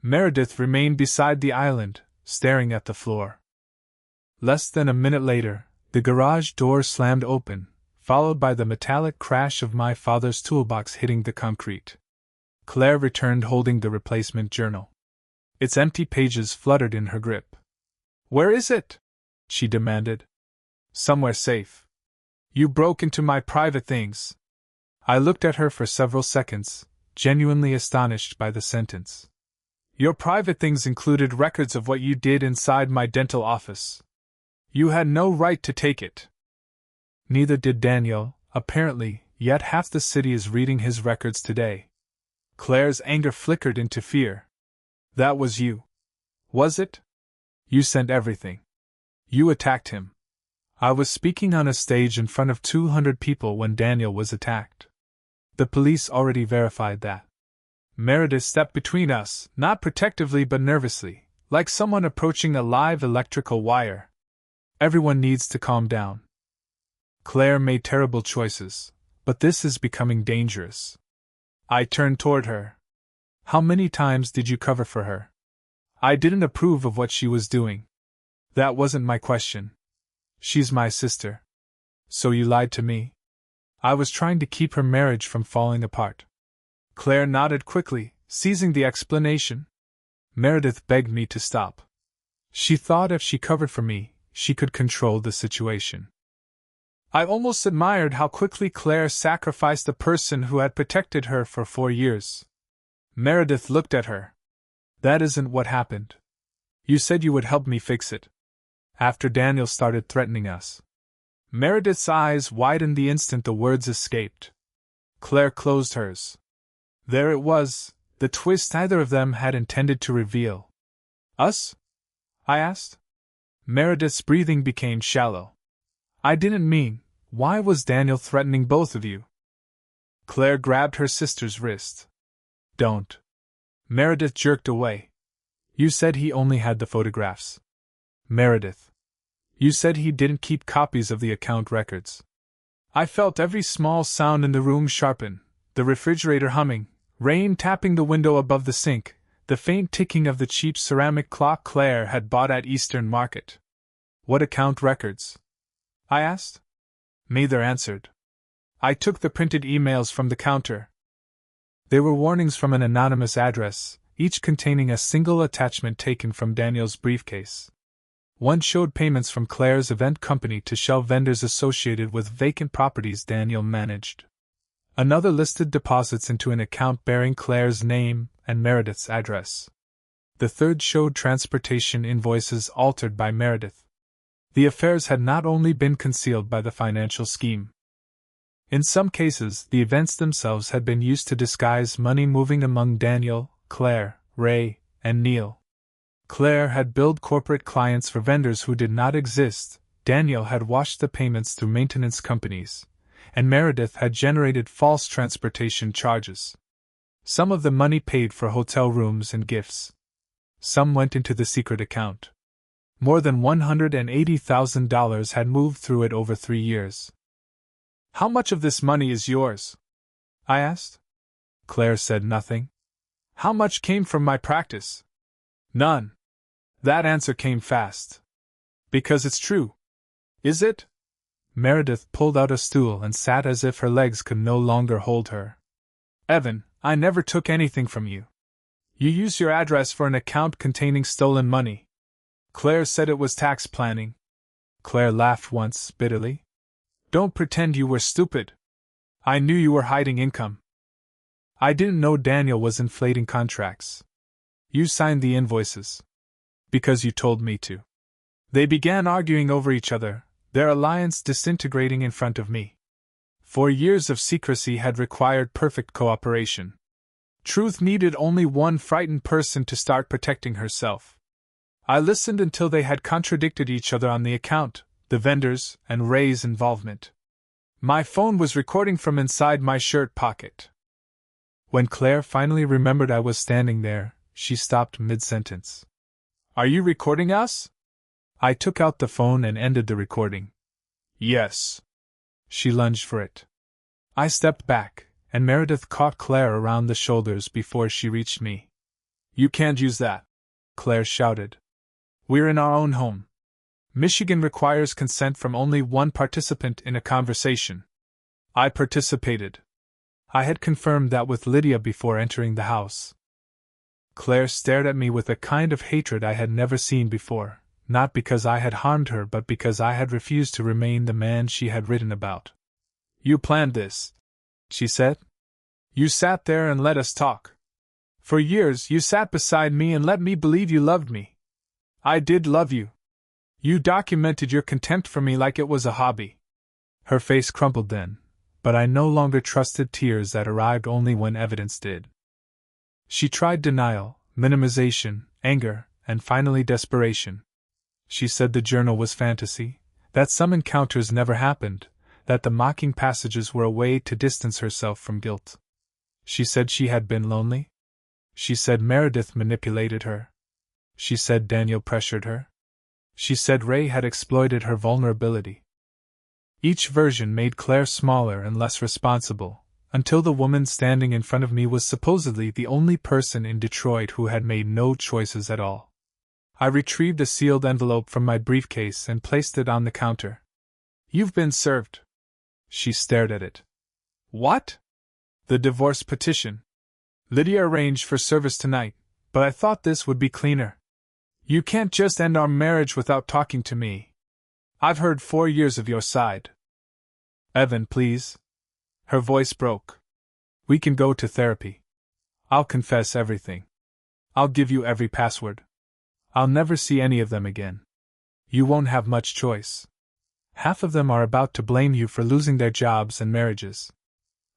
Meredith remained beside the island, staring at the floor. Less than a minute later, the garage door slammed open, followed by the metallic crash of my father's toolbox hitting the concrete. Claire returned holding the replacement journal. Its empty pages fluttered in her grip. "Where is it?" she demanded. "Somewhere safe. You broke into my private things." I looked at her for several seconds, genuinely astonished by the sentence. "Your private things included records of what you did inside my dental office. You had no right to take it." Neither did Daniel, apparently, yet half the city is reading his records today. Claire's anger flickered into fear. "That was you. Was it? You sent everything. You attacked him." I was speaking on a stage in front of 200 people when Daniel was attacked. The police already verified that. Meredith stepped between us, not protectively but nervously, like someone approaching a live electrical wire. "Everyone needs to calm down. Claire made terrible choices, but this is becoming dangerous." I turned toward her. "How many times did you cover for her?" I didn't approve of what she was doing. "That wasn't my question. She's my sister." "So you lied to me?" I was trying to keep her marriage from falling apart. Claire nodded quickly, seizing the explanation. Meredith begged me to stop. She thought if she covered for me, she could control the situation. I almost admired how quickly Claire sacrificed the person who had protected her for 4 years. Meredith looked at her. "That isn't what happened. You said you would help me fix it. After Daniel started threatening us." Meredith's eyes widened the instant the words escaped. Claire closed hers. There it was, the twist neither of them had intended to reveal. "Us?" I asked. Meredith's breathing became shallow. "I didn't mean, why was Daniel threatening both of you?" Claire grabbed her sister's wrist. "Don't." Meredith jerked away. "You said he only had the photographs." "Meredith. You said he didn't keep copies of the account records." I felt every small sound in the room sharpen, the refrigerator humming, rain tapping the window above the sink, the faint ticking of the cheap ceramic clock Claire had bought at Eastern Market. "What account records?" I asked. Neither answered. I took the printed emails from the counter. They were warnings from an anonymous address, each containing a single attachment taken from Daniel's briefcase. One showed payments from Claire's event company to shelf vendors associated with vacant properties Daniel managed. Another listed deposits into an account bearing Claire's name and Meredith's address. The third showed transportation invoices altered by Meredith. The affairs had not only been concealed by the financial scheme. In some cases, the events themselves had been used to disguise money moving among Daniel, Claire, Ray, and Neil. Claire had billed corporate clients for vendors who did not exist, Daniel had washed the payments through maintenance companies, and Meredith had generated false transportation charges. Some of the money paid for hotel rooms and gifts. Some went into the secret account. More than $180,000 had moved through it over 3 years. "How much of this money is yours?" I asked. Claire said nothing. "How much came from my practice?" "None." That answer came fast. "Because it's true." "Is it?" Meredith pulled out a stool and sat as if her legs could no longer hold her. "Evan, I never took anything from you. You used your address for an account containing stolen money. Claire said it was tax planning." Claire laughed once, bitterly. "Don't pretend you were stupid. I knew you were hiding income. I didn't know Daniel was inflating contracts. You signed the invoices. Because you told me to." They began arguing over each other, their alliance disintegrating in front of me. 4 years of secrecy had required perfect cooperation. Truth needed only one frightened person to start protecting herself. I listened until they had contradicted each other on the account, the vendors, and Ray's involvement. My phone was recording from inside my shirt pocket. When Claire finally remembered I was standing there, she stopped mid-sentence. Are you recording us? I took out the phone and ended the recording. Yes. She lunged for it. I stepped back, and Meredith caught Claire around the shoulders before she reached me. You can't use that, Claire shouted. We're in our own home. Michigan requires consent from only one participant in a conversation. I participated. I had confirmed that with Lydia before entering the house. Claire stared at me with a kind of hatred I had never seen before, not because I had harmed her but because I had refused to remain the man she had written about. You planned this, she said. You sat there and let us talk. For years you sat beside me and let me believe you loved me. I did love you. You documented your contempt for me like it was a hobby. Her face crumpled then, but I no longer trusted tears that arrived only when evidence did. She tried denial, minimization, anger, and finally desperation. She said the journal was fantasy, that some encounters never happened, that the mocking passages were a way to distance herself from guilt. She said she had been lonely. She said Meredith manipulated her. She said Daniel pressured her. She said Ray had exploited her vulnerability. Each version made Claire smaller and less responsible, until the woman standing in front of me was supposedly the only person in Detroit who had made no choices at all. I retrieved a sealed envelope from my briefcase and placed it on the counter. You've been served. She stared at it. What? The divorce petition. Lydia arranged for service tonight, but I thought this would be cleaner. You can't just end our marriage without talking to me. I've heard 4 years of your side. Evan, please. Her voice broke. We can go to therapy. I'll confess everything. I'll give you every password. I'll never see any of them again. You won't have much choice. Half of them are about to blame you for losing their jobs and marriages.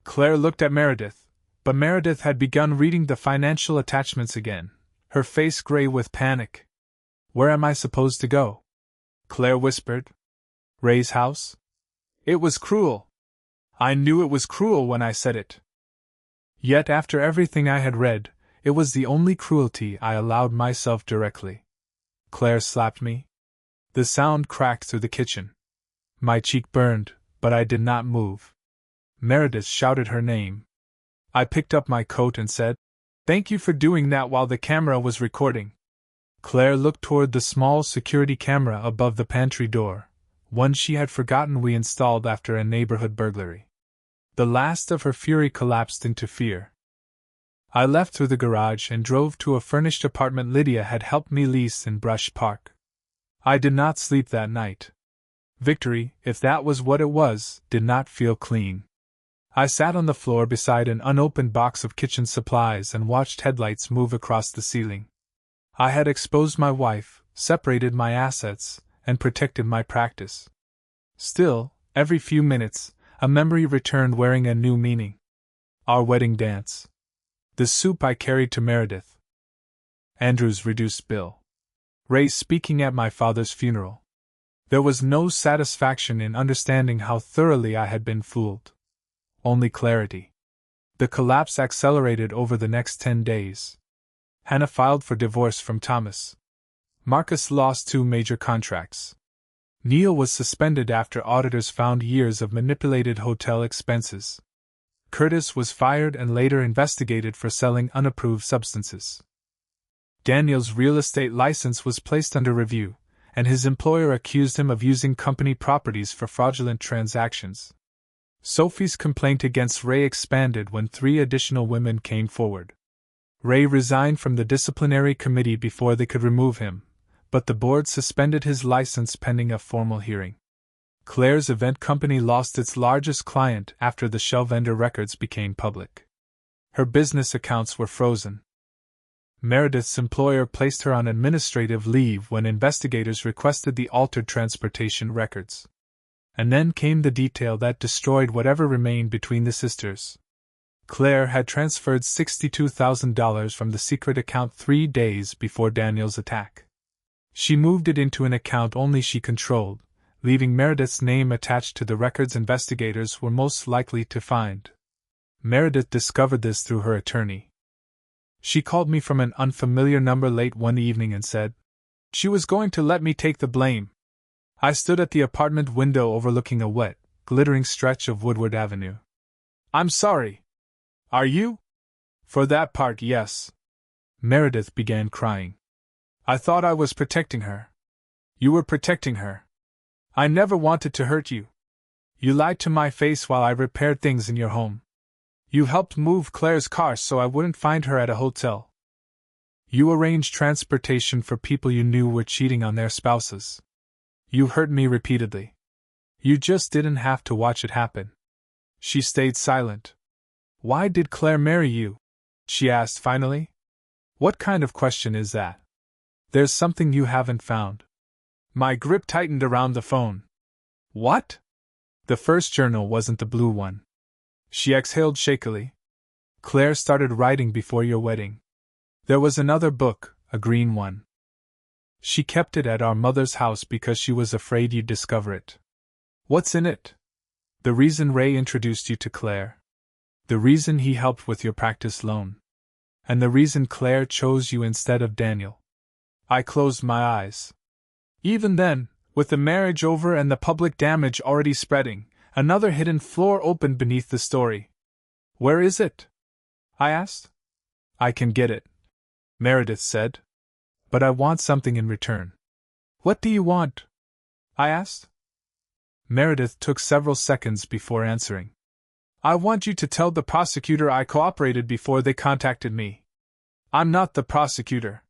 Claire looked at Meredith, but Meredith had begun reading the financial attachments again, her face gray with panic. Where am I supposed to go? Claire whispered. Ray's house? It was cruel. I knew it was cruel when I said it. Yet after everything I had read, it was the only cruelty I allowed myself directly. Claire slapped me. The sound cracked through the kitchen. My cheek burned, but I did not move. Meredith shouted her name. I picked up my coat and said, "Thank you for doing that while the camera was recording." Claire looked toward the small security camera above the pantry door, one she had forgotten we installed after a neighborhood burglary. The last of her fury collapsed into fear. I left through the garage and drove to a furnished apartment Lydia had helped me lease in Brush Park. I did not sleep that night. Victory, if that was what it was, did not feel clean. I sat on the floor beside an unopened box of kitchen supplies and watched headlights move across the ceiling. I had exposed my wife, separated my assets, and protected my practice. Still, every few minutes, a memory returned wearing a new meaning. Our wedding dance. The soup I carried to Meredith. Andrew's reduced bill. Ray speaking at my father's funeral. There was no satisfaction in understanding how thoroughly I had been fooled. Only clarity. The collapse accelerated over the next 10 days. Hannah filed for divorce from Thomas. Marcus lost 2 major contracts. Neil was suspended after auditors found years of manipulated hotel expenses. Curtis was fired and later investigated for selling unapproved substances. Daniel's real estate license was placed under review, and his employer accused him of using company properties for fraudulent transactions. Sophie's complaint against Ray expanded when 3 additional women came forward. Ray resigned from the disciplinary committee before they could remove him, but the board suspended his license pending a formal hearing. Claire's event company lost its largest client after the Shell vendor records became public. Her business accounts were frozen. Meredith's employer placed her on administrative leave when investigators requested the altered transportation records. And then came the detail that destroyed whatever remained between the sisters. Claire had transferred $62,000 from the secret account 3 days before Daniel's attack. She moved it into an account only she controlled, leaving Meredith's name attached to the records investigators were most likely to find. Meredith discovered this through her attorney. She called me from an unfamiliar number late one evening and said, She was going to let me take the blame. I stood at the apartment window overlooking a wet, glittering stretch of Woodward Avenue. I'm sorry. Are you? For that part, yes. Meredith began crying. I thought I was protecting her. You were protecting her. I never wanted to hurt you. You lied to my face while I repaired things in your home. You helped move Claire's car so I wouldn't find her at a hotel. You arranged transportation for people you knew were cheating on their spouses. You hurt me repeatedly. You just didn't have to watch it happen. She stayed silent. Why did Claire marry you? She asked finally. What kind of question is that? There's something you haven't found. My grip tightened around the phone. What? The first journal wasn't the blue one. She exhaled shakily. Claire started writing before your wedding. There was another book, a green one. She kept it at our mother's house because she was afraid you'd discover it. What's in it? The reason Ray introduced you to Claire. The reason he helped with your practice loan. And the reason Claire chose you instead of Daniel. I closed my eyes. Even then, with the marriage over and the public damage already spreading, another hidden floor opened beneath the story. Where is it? I asked. I can get it, Meredith said. But I want something in return. What do you want? I asked. Meredith took several seconds before answering. I want you to tell the prosecutor I cooperated before they contacted me. I'm not the prosecutor.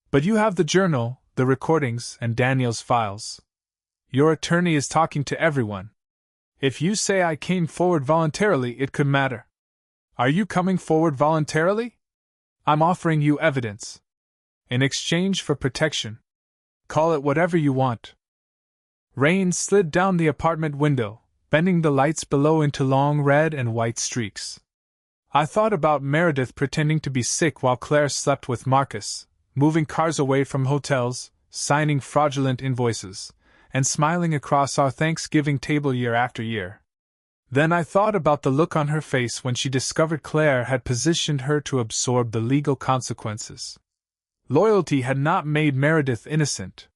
But you have the journal, the recordings, and Daniel's files. Your attorney is talking to everyone. If you say I came forward voluntarily, it could matter. Are you coming forward voluntarily? I'm offering you evidence. In exchange for protection. Call it whatever you want. Rain slid down the apartment window, bending the lights below into long red and white streaks. I thought about Meredith pretending to be sick while Claire slept with Marcus, moving cars away from hotels, signing fraudulent invoices, and smiling across our Thanksgiving table year after year. Then I thought about the look on her face when she discovered Claire had positioned her to absorb the legal consequences. Loyalty had not made Meredith innocent.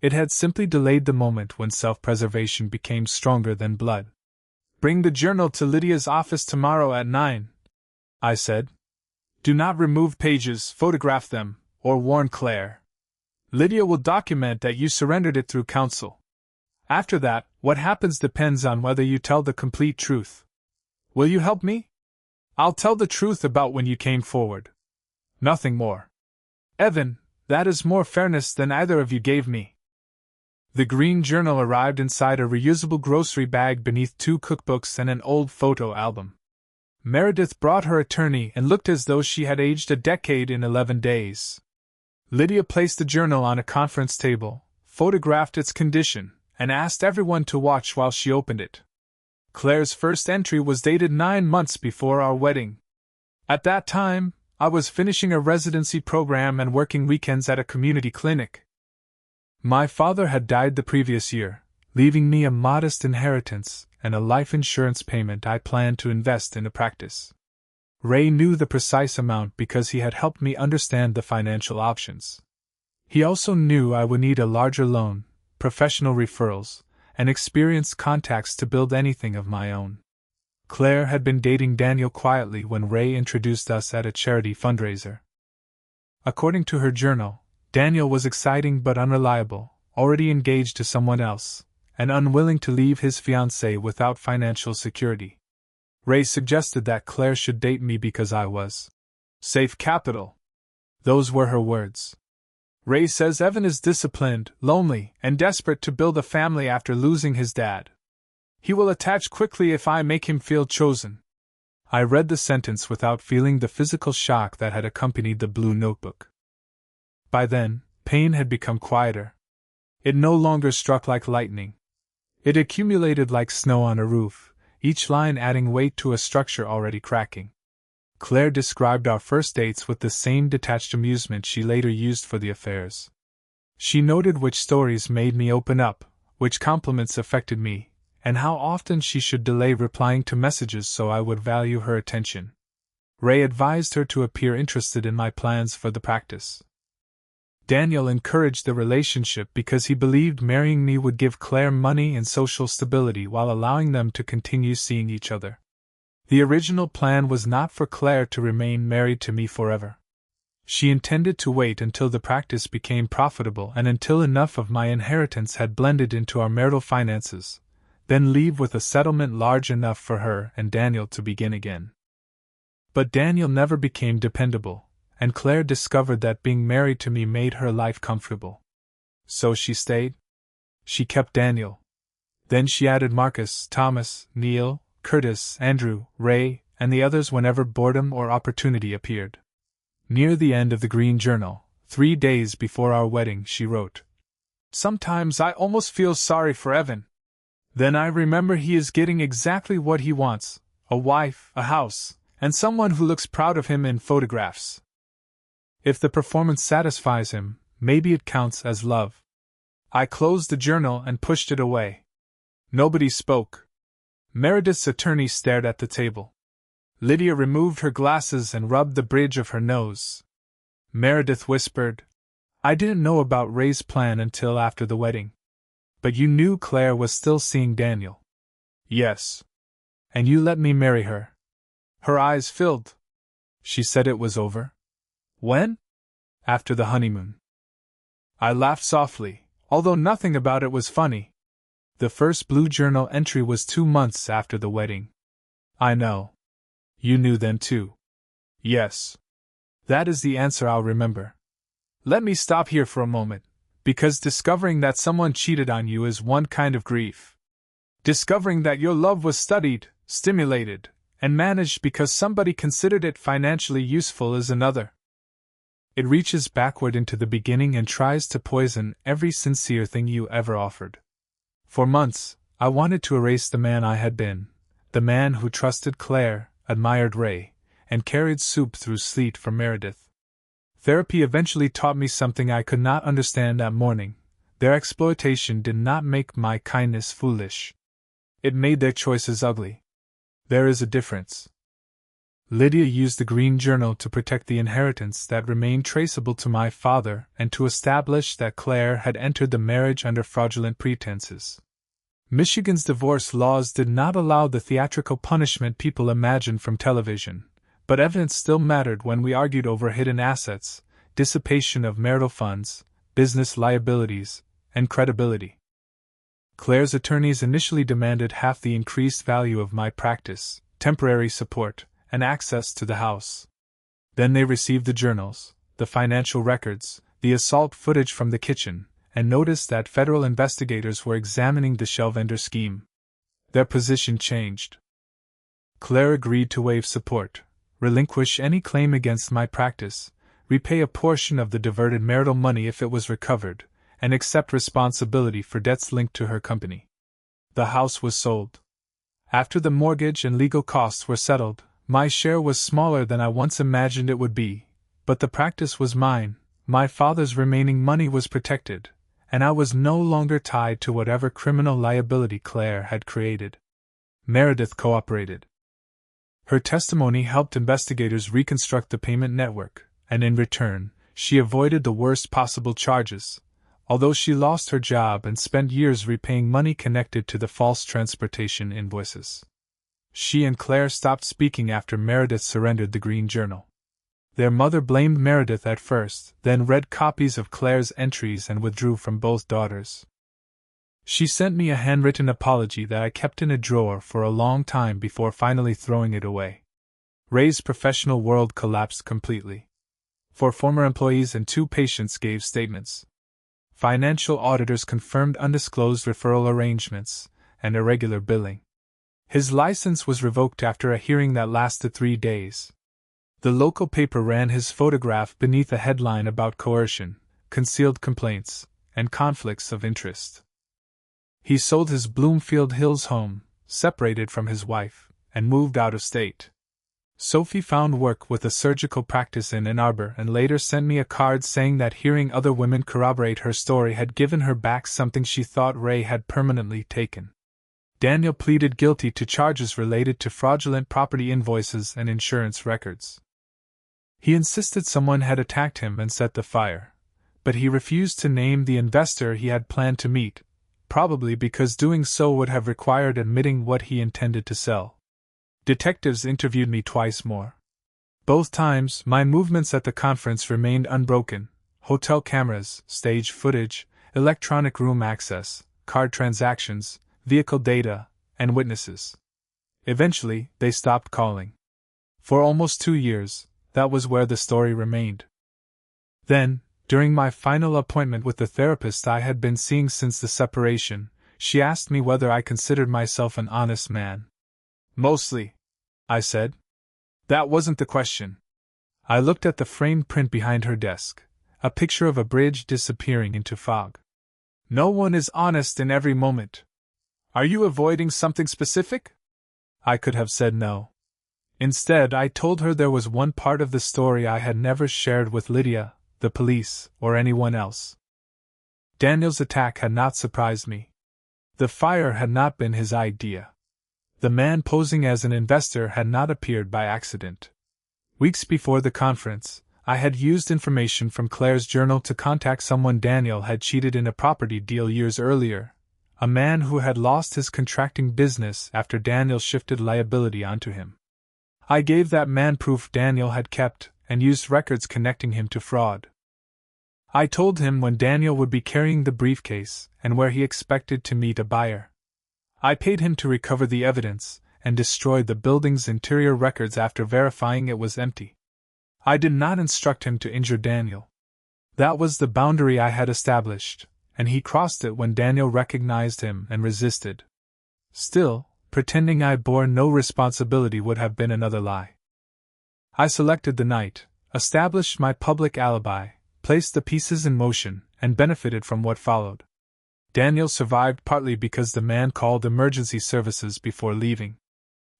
It had simply delayed the moment when self-preservation became stronger than blood. Bring the journal to Lydia's office tomorrow at 9, I said. Do not remove pages, photograph them, or warn Claire. Lydia will document that you surrendered it through counsel. After that, what happens depends on whether you tell the complete truth. Will you help me? I'll tell the truth about when you came forward. Nothing more. Evan, that is more fairness than either of you gave me. The green journal arrived inside a reusable grocery bag beneath 2 cookbooks and an old photo album. Meredith brought her attorney and looked as though she had aged a decade in 11 days. Lydia placed the journal on a conference table, photographed its condition, and asked everyone to watch while she opened it. Claire's first entry was dated 9 months before our wedding. At that time, I was finishing a residency program and working weekends at a community clinic. My father had died the previous year, leaving me a modest inheritance and a life insurance payment I planned to invest in a practice. Ray knew the precise amount because he had helped me understand the financial options. He also knew I would need a larger loan, professional referrals, and experienced contacts to build anything of my own. Claire had been dating Daniel quietly when Ray introduced us at a charity fundraiser. According to her journal, Daniel was exciting but unreliable, already engaged to someone else, and unwilling to leave his fiancée without financial security. Ray suggested that Claire should date me because I was safe capital. Those were her words. Ray says Evan is disciplined, lonely, and desperate to build a family after losing his dad. He will attach quickly if I make him feel chosen. I read the sentence without feeling the physical shock that had accompanied the blue notebook. By then, pain had become quieter. It no longer struck like lightning. It accumulated like snow on a roof, each line adding weight to a structure already cracking. Claire described our first dates with the same detached amusement she later used for the affairs. She noted which stories made me open up, which compliments affected me, and how often she should delay replying to messages so I would value her attention. Ray advised her to appear interested in my plans for the practice. Daniel encouraged the relationship because he believed marrying me would give Claire money and social stability while allowing them to continue seeing each other. The original plan was not for Claire to remain married to me forever. She intended to wait until the practice became profitable and until enough of my inheritance had blended into our marital finances, then leave with a settlement large enough for her and Daniel to begin again. But Daniel never became dependable, and Claire discovered that being married to me made her life comfortable. So she stayed. She kept Daniel. Then she added Marcus, Thomas, Neil, Curtis, Andrew, Ray, and the others whenever boredom or opportunity appeared. Near the end of the Green Journal, 3 days before our wedding, she wrote, "Sometimes I almost feel sorry for Evan. Then I remember he is getting exactly what he wants, a wife, a house, and someone who looks proud of him in photographs. If the performance satisfies him, maybe it counts as love." I closed the journal and pushed it away. Nobody spoke. Meredith's attorney stared at the table. Lydia removed her glasses and rubbed the bridge of her nose. Meredith whispered, "I didn't know about Ray's plan until after the wedding. But you knew Claire was still seeing Daniel." "Yes." "And you let me marry her." Her eyes filled. "She said it was over." "When?" "After the honeymoon." I laughed softly, although nothing about it was funny. The first Blue Journal entry was 2 months after the wedding. "I know. You knew then too." "Yes." "That is the answer I'll remember." Let me stop here for a moment, because discovering that someone cheated on you is one kind of grief. Discovering that your love was studied, stimulated, and managed because somebody considered it financially useful is another. It reaches backward into the beginning and tries to poison every sincere thing you ever offered. For months, I wanted to erase the man I had been, the man who trusted Claire, admired Ray, and carried soup through sleet for Meredith. Therapy eventually taught me something I could not understand that morning. Their exploitation did not make my kindness foolish. It made their choices ugly. There is a difference. Lydia used the Green Journal to protect the inheritance that remained traceable to my father and to establish that Claire had entered the marriage under fraudulent pretenses. Michigan's divorce laws did not allow the theatrical punishment people imagine from television, but evidence still mattered when we argued over hidden assets, dissipation of marital funds, business liabilities, and credibility. Claire's attorneys initially demanded half the increased value of my practice, temporary support, and access to the house. Then they received the journals, the financial records, the assault footage from the kitchen, and noticed that federal investigators were examining the Shellvender scheme. Their position changed. Claire agreed to waive support, relinquish any claim against my practice, repay a portion of the diverted marital money if it was recovered, and accept responsibility for debts linked to her company. The house was sold. After the mortgage and legal costs were settled, my share was smaller than I once imagined it would be, but the practice was mine, my father's remaining money was protected, and I was no longer tied to whatever criminal liability Claire had created. Meredith cooperated. Her testimony helped investigators reconstruct the payment network, and in return, she avoided the worst possible charges, although she lost her job and spent years repaying money connected to the false transportation invoices. She and Claire stopped speaking after Meredith surrendered the Green Journal. Their mother blamed Meredith at first, then read copies of Claire's entries and withdrew from both daughters. She sent me a handwritten apology that I kept in a drawer for a long time before finally throwing it away. Ray's professional world collapsed completely. 4 former employees and 2 patients gave statements. Financial auditors confirmed undisclosed referral arrangements and irregular billing. His license was revoked after a hearing that lasted 3 days. The local paper ran his photograph beneath a headline about coercion, concealed complaints, and conflicts of interest. He sold his Bloomfield Hills home, separated from his wife, and moved out of state. Sophie found work with a surgical practice in Ann Arbor and later sent me a card saying that hearing other women corroborate her story had given her back something she thought Ray had permanently taken. Daniel pleaded guilty to charges related to fraudulent property invoices and insurance records. He insisted someone had attacked him and set the fire, but he refused to name the investor he had planned to meet, probably because doing so would have required admitting what he intended to sell. Detectives interviewed me twice more. Both times, my movements at the conference remained unbroken: hotel cameras, stage footage, electronic room access, card transactions, vehicle data, and witnesses. Eventually, they stopped calling. For almost 2 years, that was where the story remained. Then, during my final appointment with the therapist I had been seeing since the separation, she asked me whether I considered myself an honest man. "Mostly," I said. "That wasn't the question." I looked at the framed print behind her desk, a picture of a bridge disappearing into fog. "No one is honest in every moment. Are you avoiding something specific?" I could have said no. Instead, I told her there was one part of the story I had never shared with Lydia, the police, or anyone else. Daniel's attack had not surprised me. The fire had not been his idea. The man posing as an investor had not appeared by accident. Weeks before the conference, I had used information from Claire's journal to contact someone Daniel had cheated in a property deal years earlier, a man who had lost his contracting business after Daniel shifted liability onto him. I gave that man proof Daniel had kept, and used records connecting him to fraud. I told him when Daniel would be carrying the briefcase and where he expected to meet a buyer. I paid him to recover the evidence and destroyed the building's interior records after verifying it was empty. I did not instruct him to injure Daniel. That was the boundary I had established, and he crossed it when Daniel recognized him and resisted. Still, pretending I bore no responsibility would have been another lie. I selected the night, established my public alibi, placed the pieces in motion, and benefited from what followed. Daniel survived partly because the man called emergency services before leaving.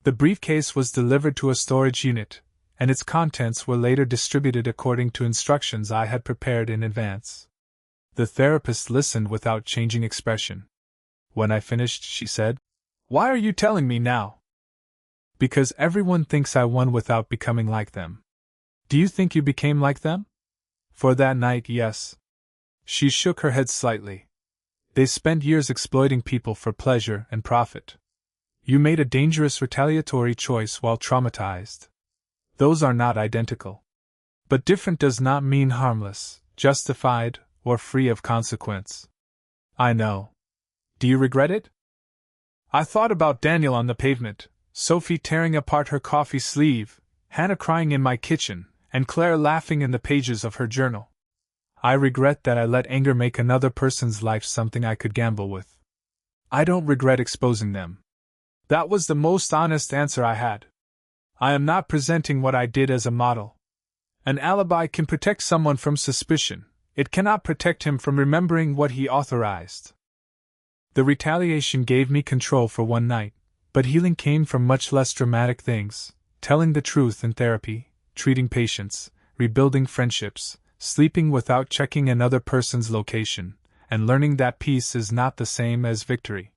The briefcase was delivered to a storage unit, and its contents were later distributed according to instructions I had prepared in advance. The therapist listened without changing expression. When I finished, she said, "Why are you telling me now?" "Because everyone thinks I won without becoming like them. Do you think you became like them?" "For that night, yes." She shook her head slightly. "They spent years exploiting people for pleasure and profit. You made a dangerous retaliatory choice while traumatized. Those are not identical. But different does not mean harmless, justified, or free of consequence." "I know. Do you regret it?" I thought about Daniel on the pavement, Sophie tearing apart her coffee sleeve, Hannah crying in my kitchen, and Claire laughing in the pages of her journal. I regret that I let anger make another person's life something I could gamble with. I don't regret exposing them. That was the most honest answer I had. I am not presenting what I did as a model. An alibi can protect someone from suspicion. It cannot protect him from remembering what he authorized. The retaliation gave me control for one night, but healing came from much less dramatic things: telling the truth in therapy, treating patients, rebuilding friendships, sleeping without checking another person's location, and learning that peace is not the same as victory.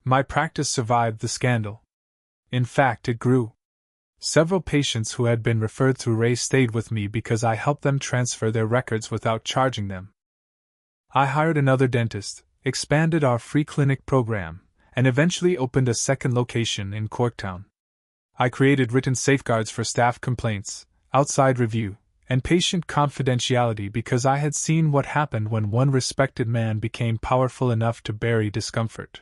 My practice survived the scandal. In fact, it grew. Several patients who had been referred through Ray stayed with me because I helped them transfer their records without charging them. I hired another dentist, expanded our free clinic program, and eventually opened a second location in Corktown. I created written safeguards for staff complaints, outside review, and patient confidentiality because I had seen what happened when one respected man became powerful enough to bury discomfort.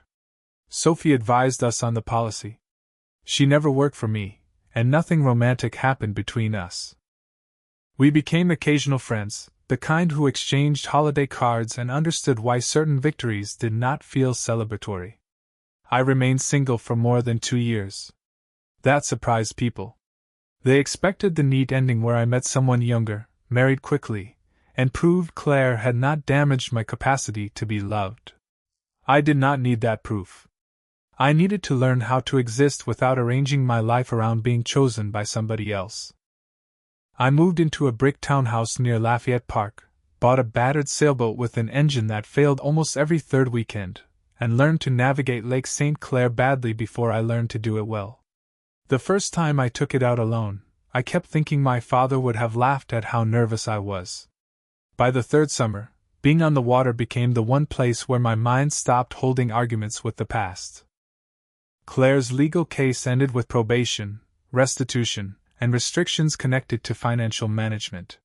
Sophie advised us on the policy. She never worked for me, and nothing romantic happened between us. We became occasional friends, the kind who exchanged holiday cards and understood why certain victories did not feel celebratory. I remained single for more than 2 years. That surprised people. They expected the neat ending where I met someone younger, married quickly, and proved Claire had not damaged my capacity to be loved. I did not need that proof. I needed to learn how to exist without arranging my life around being chosen by somebody else. I moved into a brick townhouse near Lafayette Park, bought a battered sailboat with an engine that failed almost every third weekend, and learned to navigate Lake St. Clair badly before I learned to do it well. The first time I took it out alone, I kept thinking my father would have laughed at how nervous I was. By the third summer, Being on the water became the one place where my mind stopped holding arguments with the past. Claire's legal case ended with probation, restitution, and restrictions connected to financial management.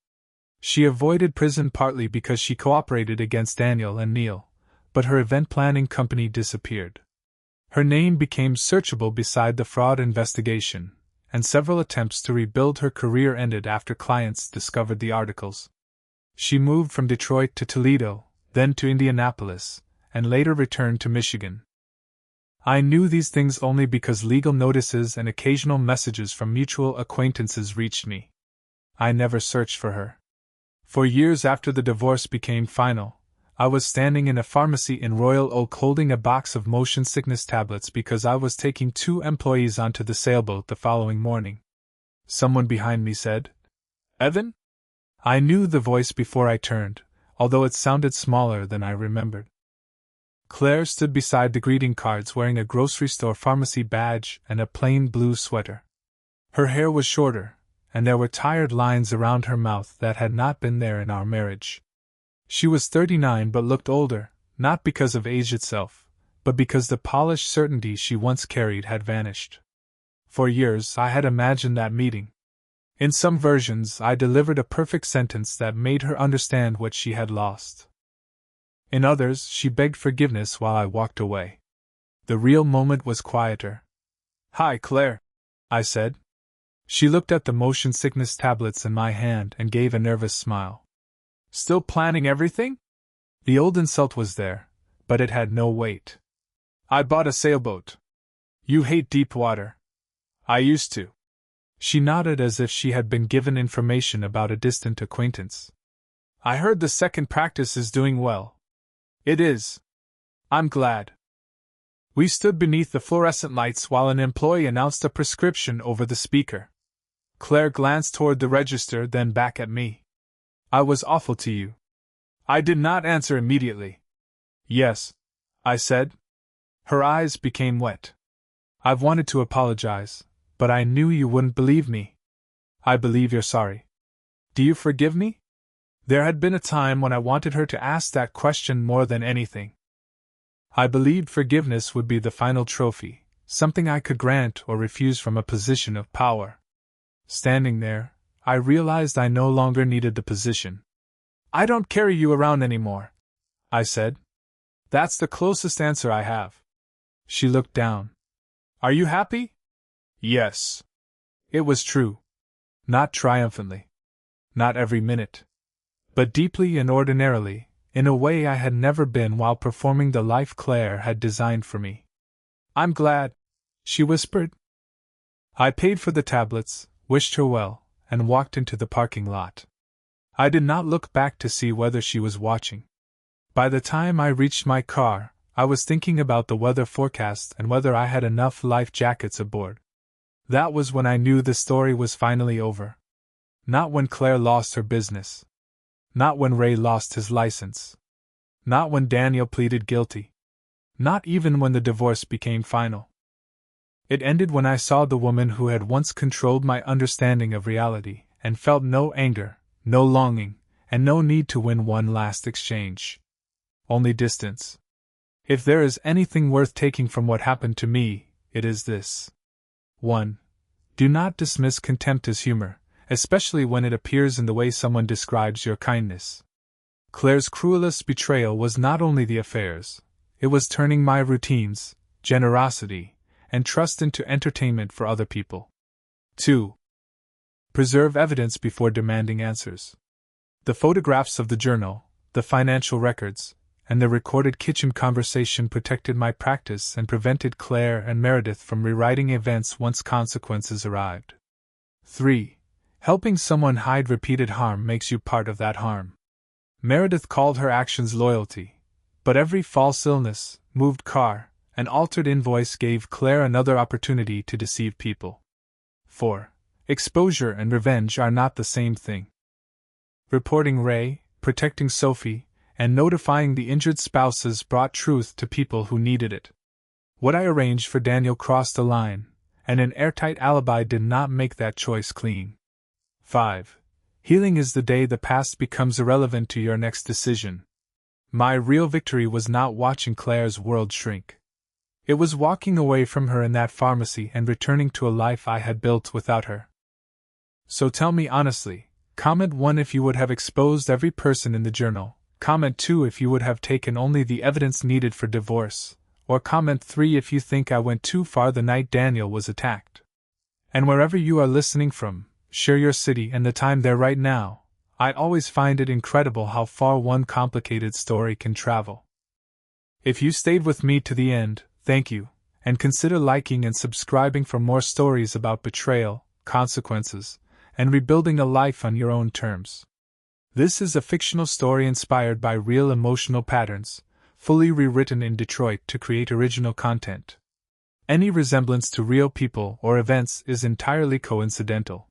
She avoided prison partly because she cooperated against Daniel and Neil, but her event planning company disappeared. Her name became searchable beside the fraud investigation, and several attempts to rebuild her career ended after clients discovered the articles. She moved from Detroit to Toledo, then to Indianapolis, and later returned to Michigan. I knew these things only because legal notices and occasional messages from mutual acquaintances reached me. I never searched for her. For years after the divorce became final, I was standing in a pharmacy in Royal Oak holding a box of motion sickness tablets because I was taking 2 employees onto the sailboat the following morning. Someone behind me said, "Evan?" I knew the voice before I turned, although it sounded smaller than I remembered. Claire stood beside the greeting cards wearing a grocery store pharmacy badge and a plain blue sweater. Her hair was shorter, and there were tired lines around her mouth that had not been there in our marriage. She was 39 but looked older, not because of age itself, but because the polished certainty she once carried had vanished. For years I had imagined that meeting. In some versions I delivered a perfect sentence that made her understand what she had lost. In others she begged forgiveness while I walked away. The real moment was quieter. "Hi, Claire," I said. She looked at the motion sickness tablets in my hand and gave a nervous smile. "Still planning everything?" The old insult was there, but it had no weight. "I bought a sailboat." "You hate deep water." "I used to." She nodded as if she had been given information about a distant acquaintance. "I heard the second practice is doing well." "It is. I'm glad." We stood beneath the fluorescent lights while an employee announced a prescription over the speaker. Claire glanced toward the register, then back at me. "I was awful to you." I did not answer immediately. "Yes," I said. Her eyes became wet. "I've wanted to apologize, but I knew you wouldn't believe me." "I believe you're sorry." "Do you forgive me?" There had been a time when I wanted her to ask that question more than anything. I believed forgiveness would be the final trophy, something I could grant or refuse from a position of power. Standing there, I realized I no longer needed the position. "I don't carry you around anymore," I said. "That's the closest answer I have." She looked down. "Are you happy?" "Yes." It was true. Not triumphantly. Not every minute. But deeply and ordinarily, in a way I had never been while performing the life Claire had designed for me. "I'm glad," she whispered. I paid for the tablets, wished her well, and walked into the parking lot. I did not look back to see whether she was watching. By the time I reached my car, I was thinking about the weather forecast and whether I had enough life jackets aboard. That was when I knew the story was finally over. Not when Claire lost her business. Not when Ray lost his license. Not when Daniel pleaded guilty. Not even when the divorce became final. It ended when I saw the woman who had once controlled my understanding of reality, and felt no anger, no longing, and no need to win one last exchange. Only distance. If there is anything worth taking from what happened to me, it is this. 1. Do not dismiss contempt as humor, especially when it appears in the way someone describes your kindness. Claire's cruelest betrayal was not only the affairs, it was turning my routines, generosity, and trust into entertainment for other people. 2. Preserve evidence before demanding answers. The photographs of the journal, the financial records, and the recorded kitchen conversation protected my practice and prevented Claire and Meredith from rewriting events once consequences arrived. 3. Helping someone hide repeated harm makes you part of that harm. Meredith called her actions loyalty, but every false illness, moved car, and altered invoice gave Claire another opportunity to deceive people. 4. Exposure and revenge are not the same thing. Reporting Ray, protecting Sophie, and notifying the injured spouses brought truth to people who needed it. What I arranged for Daniel crossed a line, and an airtight alibi did not make that choice clean. 5. Healing is the day the past becomes irrelevant to your next decision, My real victory was not watching Claire's world shrink. It was walking away from her in that pharmacy and returning to a life I had built without her. So tell me honestly, comment 1 if you would have exposed every person in the journal, comment 2 if you would have taken only the evidence needed for divorce, or comment 3 if you think I went too far the night Daniel was attacked. And wherever you are listening from, share your city and the time there right now. I always find it incredible how far one complicated story can travel. If you stayed with me to the end, thank you, and consider liking and subscribing for more stories about betrayal, consequences, and rebuilding a life on your own terms. This is a fictional story inspired by real emotional patterns, fully rewritten in Detroit to create original content. Any resemblance to real people or events is entirely coincidental.